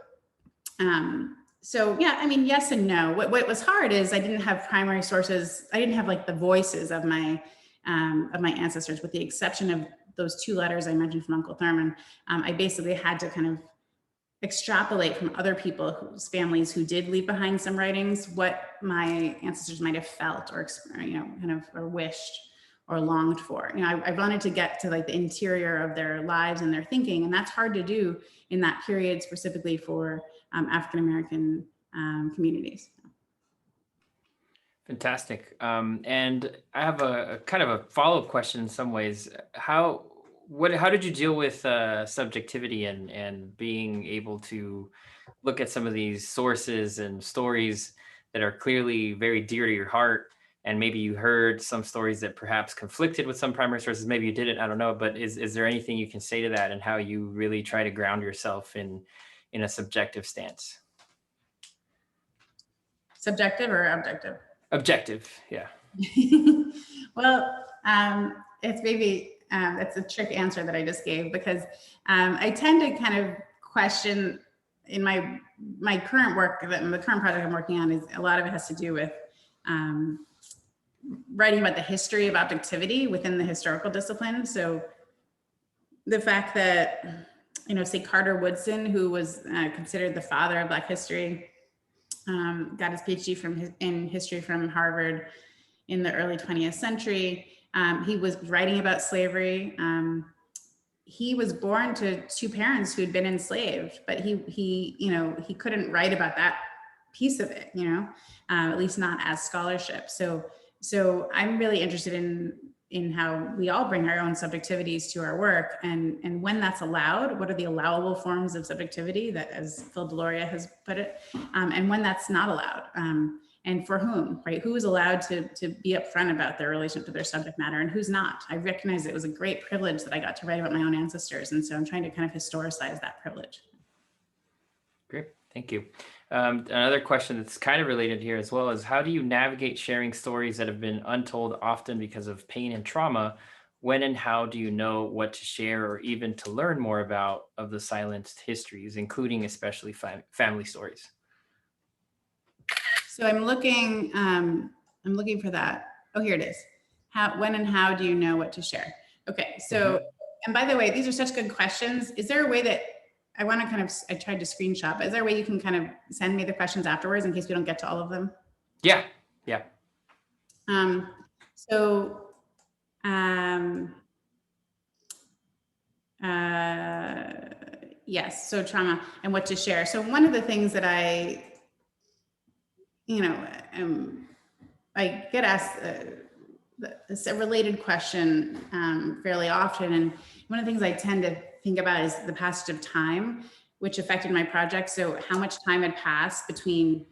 yeah, I mean, yes and no. What was hard is I didn't have primary sources. I didn't have like the voices of my ancestors, with the exception of those 2 letters I mentioned from Uncle Thurman. I basically had to kind of extrapolate from other people's families who did leave behind some writings, what my ancestors might have felt or, or wished longed for. You know, I wanted to get to like the interior of their lives and their thinking, and that's hard to do in that period specifically for African-American communities. Fantastic. And I have a kind of a follow-up question in some ways. How did you deal with subjectivity and being able to look at some of these sources and stories that are clearly very dear to your heart? And maybe you heard some stories that perhaps conflicted with some primary sources. Maybe you didn't, I don't know. But is there anything you can say to that and how you really try to ground yourself in a subjective stance? Subjective or objective? Objective, yeah. Well, it's maybe, it's a trick answer that I just gave, because I tend to kind of question in my current work, the current project I'm working on, is a lot of it has to do with writing about the history of objectivity within the historical discipline. So the fact that, you know, say Carter Woodson, who was considered the father of Black history, got his PhD in history from Harvard in the early 20th century. He was writing about slavery. He was born to two parents who had been enslaved, but he couldn't write about that piece of it, you know, at least not as scholarship. So I'm really interested in how we all bring our own subjectivities to our work, and when that's allowed, what are the allowable forms of subjectivity, that, as Phil Deloria has put it, and when that's not allowed, and for whom, right? Who is allowed to be upfront about their relationship to their subject matter and who's not? I recognize it was a great privilege that I got to write about my own ancestors, and so I'm trying to kind of historicize that privilege. Great, thank you. Another question that's kind of related here as well is, how do you navigate sharing stories that have been untold, often because of pain and trauma? When and how do you know what to share or even to learn more about of the silenced histories, including especially family stories? So I'm looking for that. Oh, here it is. When and how do you know what to share? Okay, so, and by the way, these are such good questions. Is there a way that I want to kind of, I tried to screenshot, but is there a way you can kind of send me the questions afterwards in case we don't get to all of them? Yeah. Yes, so trauma and what to share. So one of the things that I get asked a related question fairly often. And one of the things I tend to think about is the passage of time, which affected my project. So how much time had passed between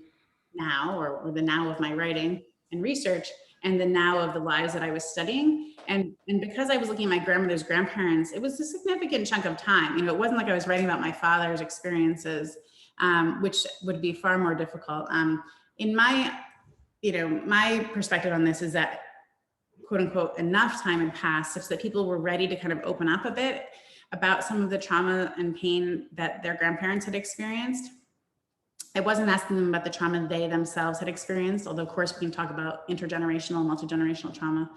now, or the now of my writing and research, and the now of the lives that I was studying. And because I was looking at my grandmother's grandparents, it was a significant chunk of time. You know, it wasn't like I was writing about my father's experiences, which would be far more difficult. In my perspective on this is that, quote unquote, enough time had passed such that people were ready to kind of open up a bit about some of the trauma and pain that their grandparents had experienced. I wasn't asking them about the trauma they themselves had experienced, although of course we can talk about intergenerational, multi-generational trauma.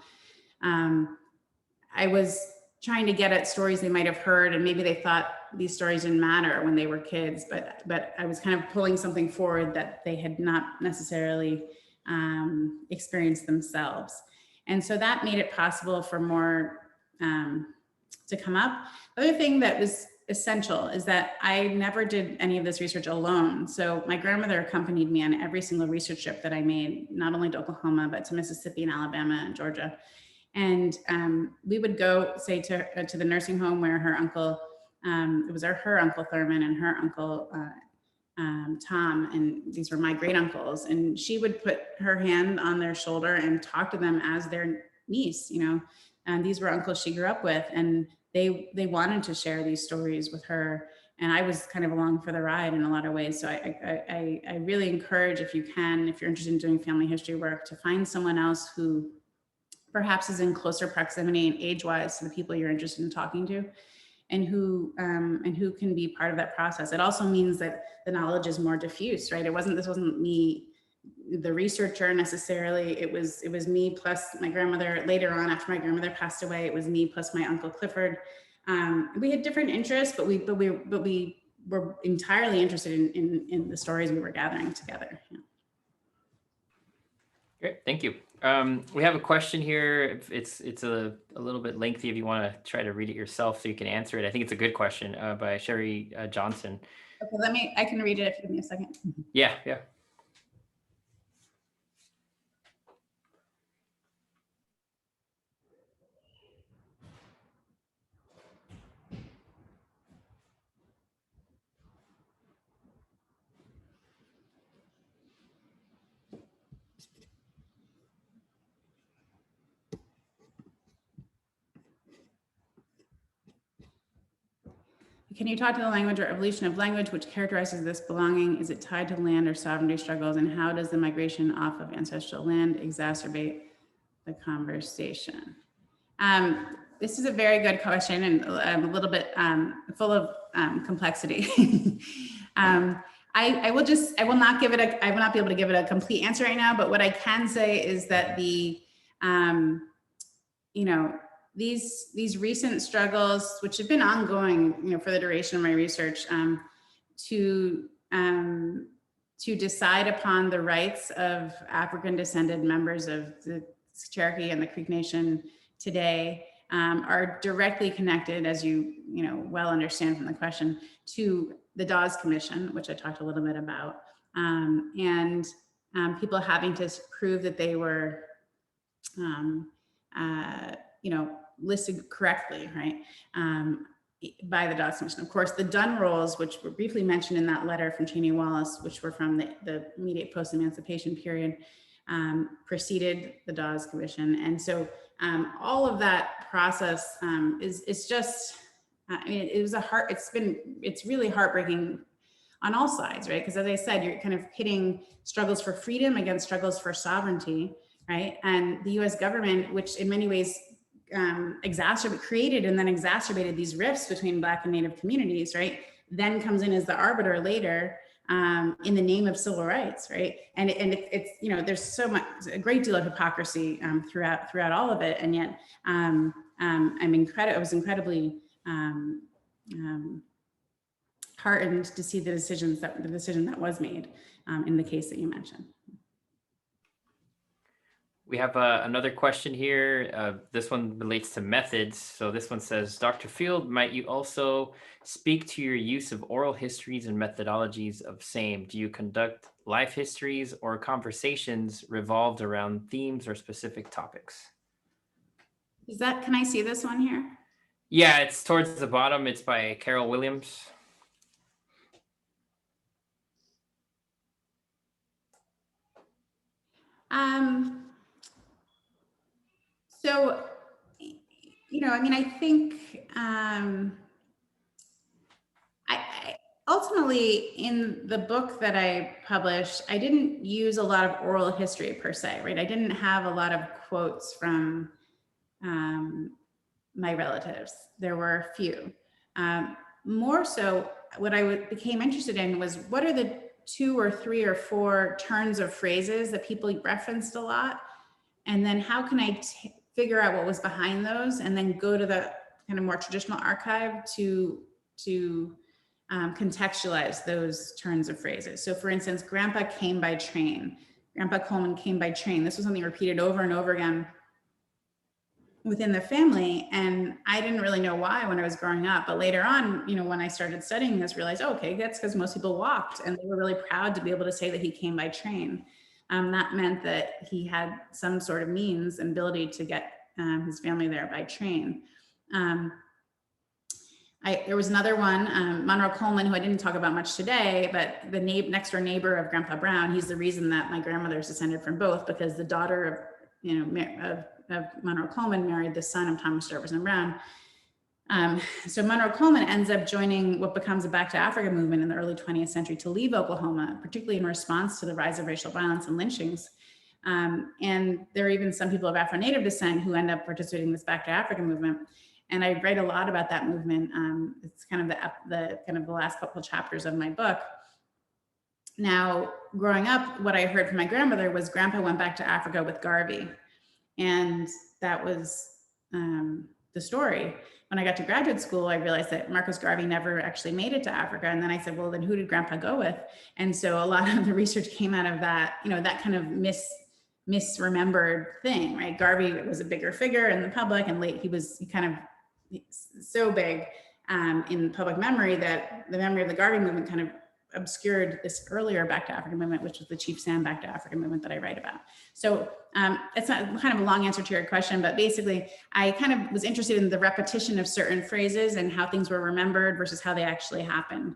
I was trying to get at stories they might have heard, and maybe they thought these stories didn't matter when they were kids, but I was kind of pulling something forward that they had not necessarily experienced themselves. And so that made it possible for more to come up. The other thing that was essential is that I never did any of this research alone. So my grandmother accompanied me on every single research trip that I made, not only to Oklahoma, but to Mississippi and Alabama and Georgia. And we would go, say, to the nursing home where her uncle, it was her uncle Thurman and her uncle Tom, and these were my great uncles. And she would put her hand on their shoulder and talk to them as their niece, you know. And these were uncles she grew up with, and they wanted to share these stories with her. And I was kind of along for the ride in a lot of ways. So I really encourage, if you can, if you're interested in doing family history work, to find someone else who perhaps is in closer proximity and age-wise to the people you're interested in talking to, and who can be part of that process. It also means that the knowledge is more diffuse, right? This wasn't me, the researcher necessarily. It was me plus my grandmother. Later on, after my grandmother passed away, it was me plus my uncle Clifford. We had different interests, but we were entirely interested in the stories we were gathering together. Yeah. Great, thank you. We have a question here. It's a little bit lengthy if you want to try to read it yourself so you can answer it. I think it's a good question by Sherry Johnson. Okay, I can read it if you give me a second. Yeah, yeah. Can you talk to the language or evolution of language which characterizes this belonging? Is it tied to land or sovereignty struggles? And how does the migration off of ancestral land exacerbate the conversation? This is a very good question and a little bit full of complexity. I will not be able to give it a complete answer right now, but what I can say is that these recent struggles, which have been ongoing, for the duration of my research, to decide upon the rights of African descended members of the Cherokee and the Creek Nation today, are directly connected, as you well understand from the question, to the Dawes Commission, which I talked a little bit about, and people having to prove that they were, listed correctly, right, by the Dawes Commission. Of course, the Dunn Rolls, which were briefly mentioned in that letter from Cheney Wallace, which were from the immediate post-emancipation period, preceded the Dawes Commission. And so all of that process is just, it's really heartbreaking on all sides, right? Because as I said, you're kind of pitting struggles for freedom against struggles for sovereignty, right? And the US government, which in many ways created and then exacerbated these rifts between Black and Native communities, right? Then comes in as the arbiter later in the name of civil rights, right? And it's there's a great deal of hypocrisy throughout all of it, and yet I was incredibly heartened to see the decision that was made in the case that you mentioned. We have another question here. This one relates to methods. So this one says, Dr. Field, might you also speak to your use of oral histories and methodologies of same? Do you conduct life histories or conversations revolved around themes or specific topics? Can I see this one here? Yeah, it's towards the bottom. It's by Carol Williams. So, I think I ultimately in the book that I published, I didn't use a lot of oral history per se, right? I didn't have a lot of quotes from my relatives. There were a few. More so, what I became interested in was what are the 2 or 3 or 4 turns of phrases that people referenced a lot, and then how can I figure out what was behind those, and then go to the kind of more traditional archive to contextualize those turns of phrases. So for instance, Grandpa came by train. Grandpa Coleman came by train. This was something repeated over and over again within the family. And I didn't really know why when I was growing up, but later on, when I started studying this, realized, oh, okay, that's because most people walked, and they were really proud to be able to say that he came by train. That meant that he had some sort of means and ability to get his family there by train. There was another one, Monroe Coleman, who I didn't talk about much today, but the next door neighbor of Grandpa Brown, he's the reason that my grandmother is descended from both, because the daughter of Monroe Coleman married the son of Thomas Jefferson Brown. So Monroe Coleman ends up joining what becomes a Back to Africa movement in the early 20th century to leave Oklahoma, particularly in response to the rise of racial violence and lynchings. And there are even some people of Afro-Native descent who end up participating in this Back to Africa movement. And I write a lot about that movement. It's kind of the last couple of chapters of my book. Now, growing up, what I heard from my grandmother was Grandpa went back to Africa with Garvey. And that was the story. When I got to graduate school, I realized that Marcus Garvey never actually made it to Africa. And then I said, well, then who did Grandpa go with? And so a lot of the research came out of that, that kind of misremembered thing, right? Garvey was a bigger figure in the public, and he kind of so big in public memory that the memory of the Garvey movement kind of obscured this earlier Back to Africa movement, which was the Chief Sam Back to Africa movement that I write about. So it's not kind of a long answer to your question, but basically I kind of was interested in the repetition of certain phrases and how things were remembered versus how they actually happened.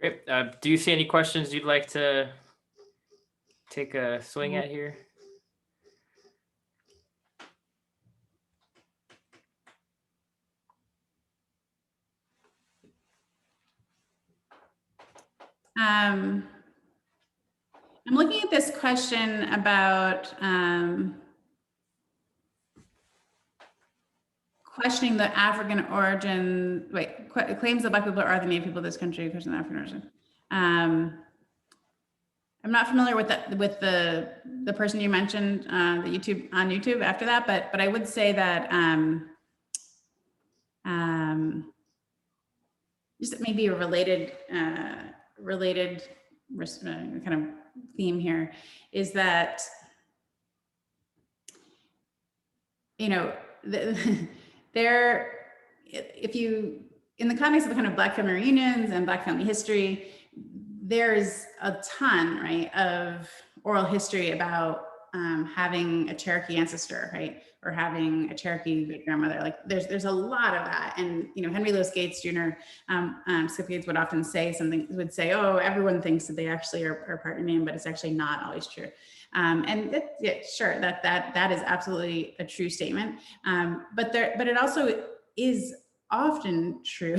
Great. Do you see any questions you'd like to take a swing at here? I'm looking at this question about questioning the African origin, claims that Black people are the native people of this country, question of African origin. I'm not familiar with the person you mentioned on YouTube after that, but I would say that just maybe a related kind of theme here is that, you know, if you, in the context of the kind of Black family reunions and Black family history, there's a ton, right, of oral history about having a Cherokee ancestor, right, or having a Cherokee great grandmother. Like there's a lot of that, and you know, Henry Louis Gates Jr. Skip Gates would often say oh, everyone thinks that they actually are part of your name, but it's actually not always true. And sure, that is absolutely a true statement. But it also is often true,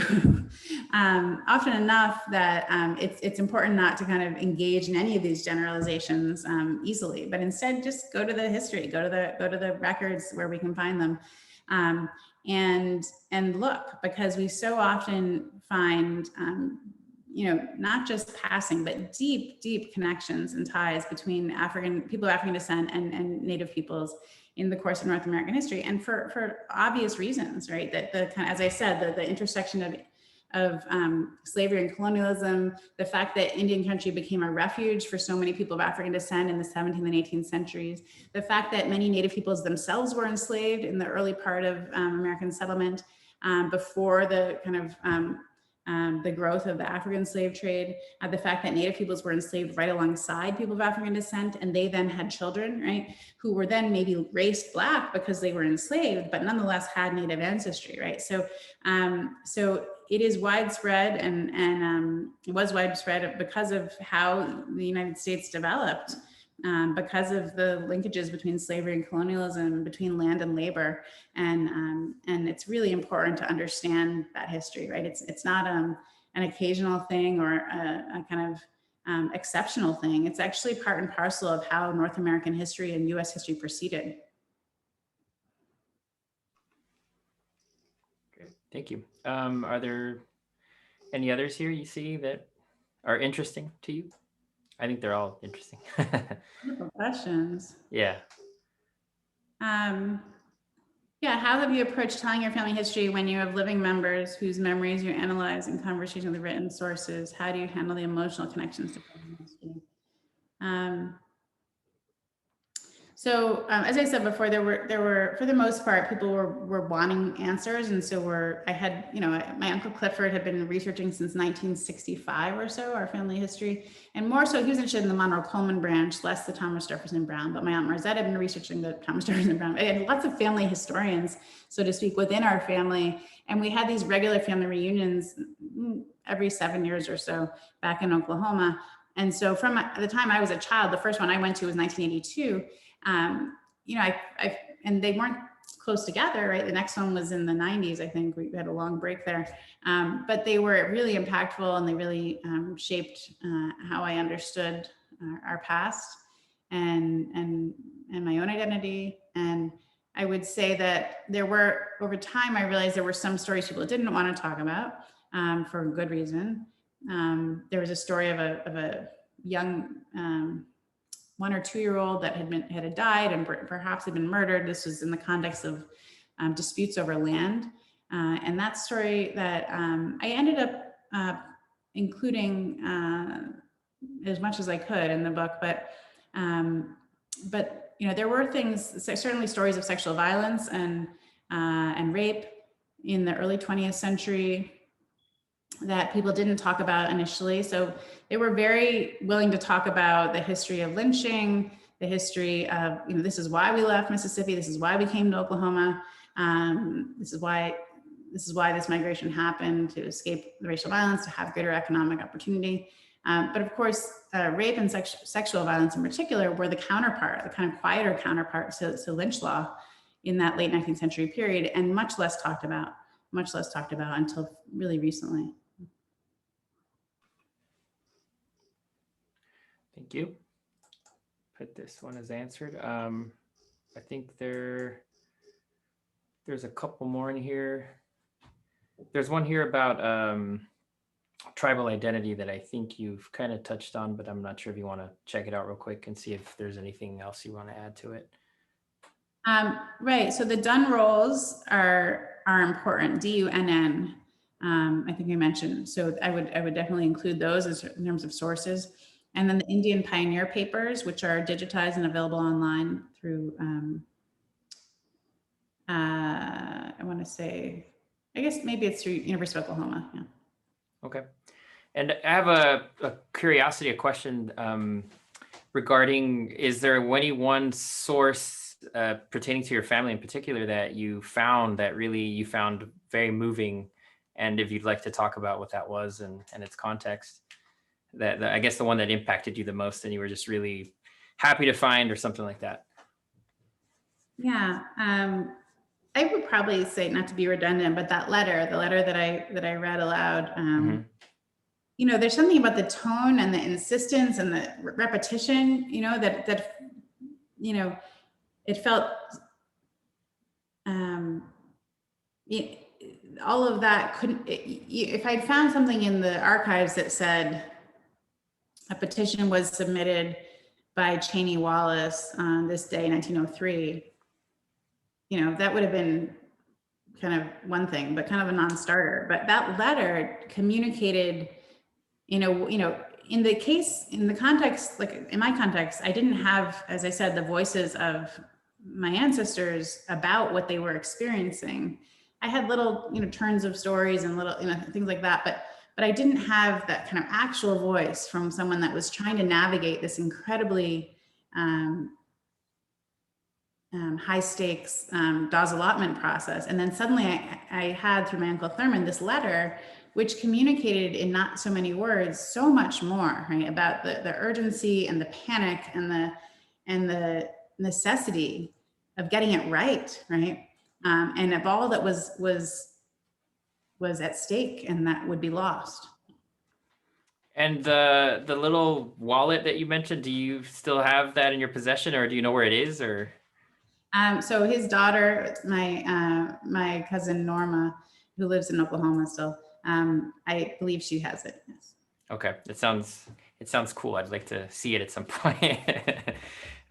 often enough that it's important not to kind of engage in any of these generalizations easily, but instead just go to the history, go to the records where we can find them, and look, because we so often find you know, not just passing, but deep connections and ties between people of African descent and Native peoples in the course of North American history, and for obvious reasons, right? That the kind of, as I said, the intersection of slavery and colonialism, the fact that Indian country became a refuge for so many people of African descent in the 17th and 18th centuries, the fact that many Native peoples themselves were enslaved in the early part of American settlement before the kind of the growth of the African slave trade, the fact that Native peoples were enslaved right alongside people of African descent, and they then had children, right, who were then maybe raced Black because they were enslaved, but nonetheless had Native ancestry, right? So, so it is widespread, and it was widespread because of how the United States developed, because of the linkages between slavery and colonialism, between land and labor, and it's really important to understand that history, right? It's not an occasional thing or a kind of exceptional thing. It's actually part and parcel of how North American history and U.S. history proceeded. Great, thank you. Are there any others here you see that are interesting to you? I think they're all interesting. Wonderful questions. Yeah. Yeah, how have you approached telling your family history when you have living members whose memories you analyze in conversation with written sources? How do you handle the emotional connections to family history? So as I said before, there were for the most part, people were wanting answers, and so I had, you know, my Uncle Clifford had been researching since 1965 or so, our family history, and more so he was interested in the Monroe Coleman branch, less the Thomas Jefferson Brown. But my Aunt Marzette had been researching the Thomas Jefferson Brown. I had lots of family historians, so to speak, within our family, and we had these regular family reunions every 7 years or so back in Oklahoma. And so from the time I was a child, the first one I went to was 1982. You know, and they weren't close together, right? The next one was in the 90s. I think we had a long break there, but they were really impactful, and they really shaped how I understood our past and my own identity. And I would say that there were, over time, I realized there were some stories people didn't want to talk about for good reason. There was a story of a young 1 or 2 year old that had died and perhaps had been murdered. This was in the context of disputes over land. And that story that I ended up including as much as I could in the book, but there were things, certainly stories of sexual violence and rape in the early 20th century that people didn't talk about initially. So they were very willing to talk about the history of lynching, the history of, this is why we left Mississippi, this is why we came to Oklahoma, this is why this migration happened, to escape the racial violence, to have greater economic opportunity. But of course, rape and sexual violence in particular were the counterpart, the kind of quieter counterpart to lynch law in that late 19th century period, and much less talked about until really recently. Thank you. Put this one as answered. I think there's a couple more in here. There's one here about tribal identity that I think you've kind of touched on, but I'm not sure if you want to check it out real quick and see if there's anything else you want to add to it. Right. So the Dunn rolls are important. DUNN. I think I mentioned. So I would definitely include those in terms of sources. And then the Indian Pioneer Papers, which are digitized and available online through, I want to say, I guess maybe it's through University of Oklahoma. Yeah. Okay. And I have a curiosity, a question regarding, is there any one source pertaining to your family in particular that you found very moving? And if you'd like to talk about what that was and its context, that I guess the one that impacted you the most and you were just really happy to find, or something like that. Yeah. I would probably say, not to be redundant, but the letter that I read aloud, there's something about the tone and the insistence and the repetition, that it felt, all of that couldn't, if I'd found something in the archives that said a petition was submitted by Cheney Wallace on this day, 1903, that would have been kind of one thing, but kind of a non-starter. But that letter communicated, in the context, like in my context, I didn't have, as I said, the voices of my ancestors about what they were experiencing. I had little, turns of stories and little, things like that, but I didn't have that kind of actual voice from someone that was trying to navigate this incredibly high stakes Dawes allotment process. And then suddenly I had, through my Uncle Thurman, this letter, which communicated in not so many words, so much more, right? About the urgency and the panic and the necessity of getting it right? And of all that was at stake and that would be lost. And the little wallet that you mentioned, do you still have that in your possession, or do you know where it is, or? So his daughter, my cousin Norma, who lives in Oklahoma still, I believe she has it. Yes. Okay, it sounds cool. I'd like to see it at some point.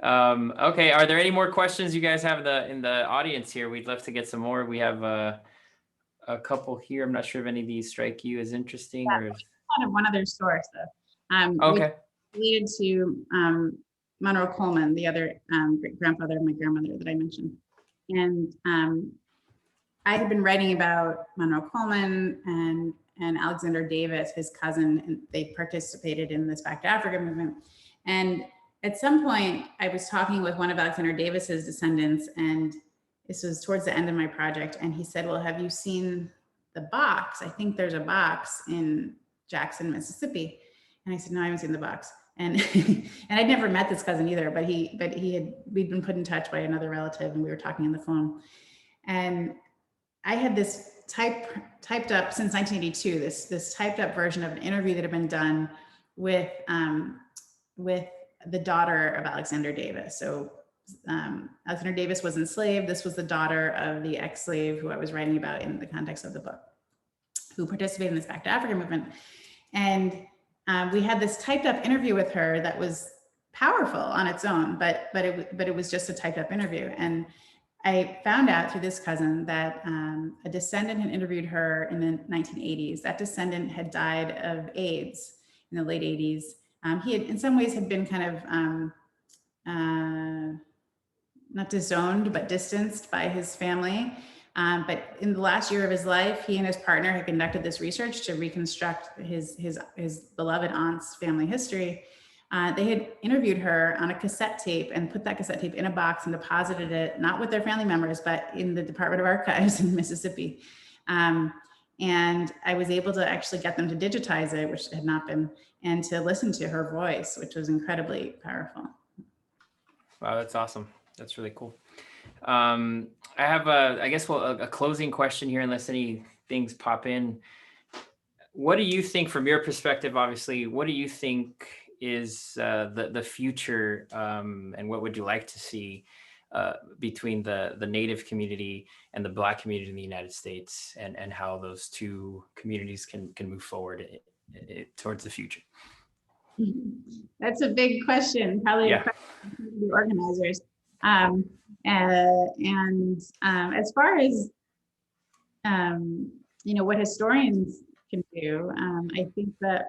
Okay, are there any more questions you guys have in the audience here? We'd love to get some more. We have a couple here. I'm not sure if any of these strike you as interesting, or Kind of one other source, though. Okay. Related to Monroe Coleman, the other great grandfather of my grandmother that I mentioned. And I had been writing about Monroe Coleman and Alexander Davis, his cousin, and they participated in this Back to Africa movement. And at some point, I was talking with one of Alexander Davis's descendants, and this was towards the end of my project. And he said, well, have you seen the box? I think there's a box in Jackson, Mississippi. And I said, no, I haven't seen the box. And and I'd never met this cousin either, but we'd been put in touch by another relative, and we were talking on the phone. And I had this typed up since 1982, this typed up version of an interview that had been done with the daughter of Alexander Davis. So Alexander Davis was enslaved. This was the daughter of the ex-slave who I was writing about in the context of the book, who participated in this Back to Africa movement. And we had this typed up interview with her that was powerful on its own, but it was just a typed up interview. And I found out through this cousin that a descendant had interviewed her in the 1980s. That descendant had died of AIDS in the late 80s. He had, in some ways, had been kind of not disowned, but distanced by his family. But in the last year of his life, he and his partner had conducted this research to reconstruct his beloved aunt's family history. They had interviewed her on a cassette tape and put that cassette tape in a box and deposited it, not with their family members, but in the Department of Archives in Mississippi. And I was able to actually get them to digitize it, which had not been, and to listen to her voice, which was incredibly powerful. Wow, that's awesome. That's really cool. I have a closing question here, unless any things pop in. What do you think, from your perspective, obviously, what do you think is the future, and what would you like to see between the Native community and the Black community in the United States, and how those two communities can move forward towards the future? That's a big question, probably a question for the organizers. As far as what historians can do, I think that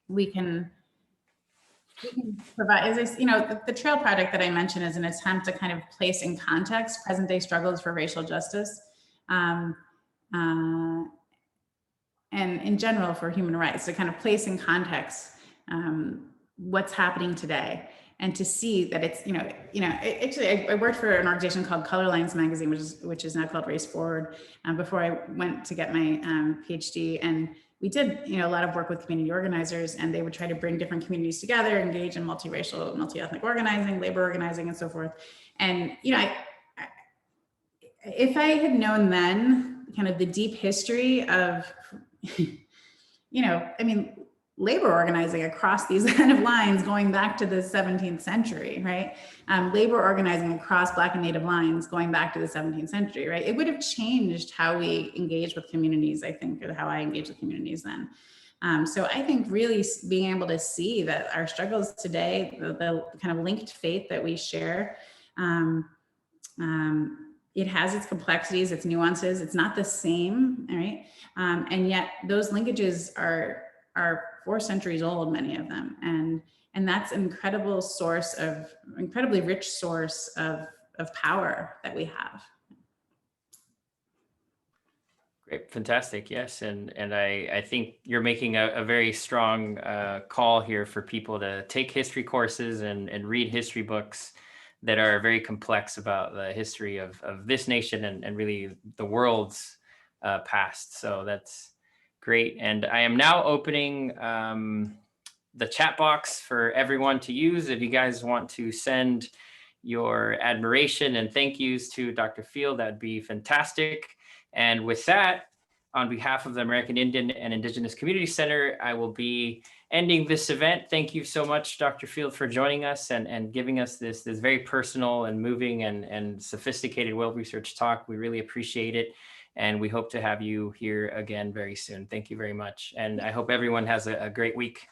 we can provide, the Trail Project that I mentioned is an attempt to kind of place in context present day struggles for racial justice, and in general for human rights, to kind of place in context what's happening today, and to see that it's, actually I worked for an organization called Color Lines Magazine, which is now called Race Forward, before I went to get my PhD. And we did, a lot of work with community organizers, and they would try to bring different communities together, engage in multiracial, multi-ethnic organizing, labor organizing, and so forth. And, if I had known then kind of the deep history of, labor organizing across these kind of lines going back to the 17th century, right? Labor organizing across Black and Native lines going back to the 17th century, right? It would have changed how we engage with communities, I think, or how I engage with communities then. So I think really being able to see that our struggles today, the kind of linked faith that we share, it has its complexities, its nuances. It's not the same, right? And yet those linkages are 4 centuries old, many of them, and that's an incredibly rich source of power that we have. Great, fantastic, yes, and I think you're making a very strong call here for people to take history courses and read history books that are very complex about the history of this nation and really the world's past. So that's great. And I am now opening the chat box for everyone to use. If you guys want to send your admiration and thank yous to Dr. Field, that'd be fantastic. And with that, on behalf of the American Indian and Indigenous Community Center, I will be ending this event. Thank you so much, Dr. Field, for joining us and giving us this very personal and moving and sophisticated, well-researched talk. We really appreciate it. And we hope to have you here again very soon. Thank you very much. And I hope everyone has a great week.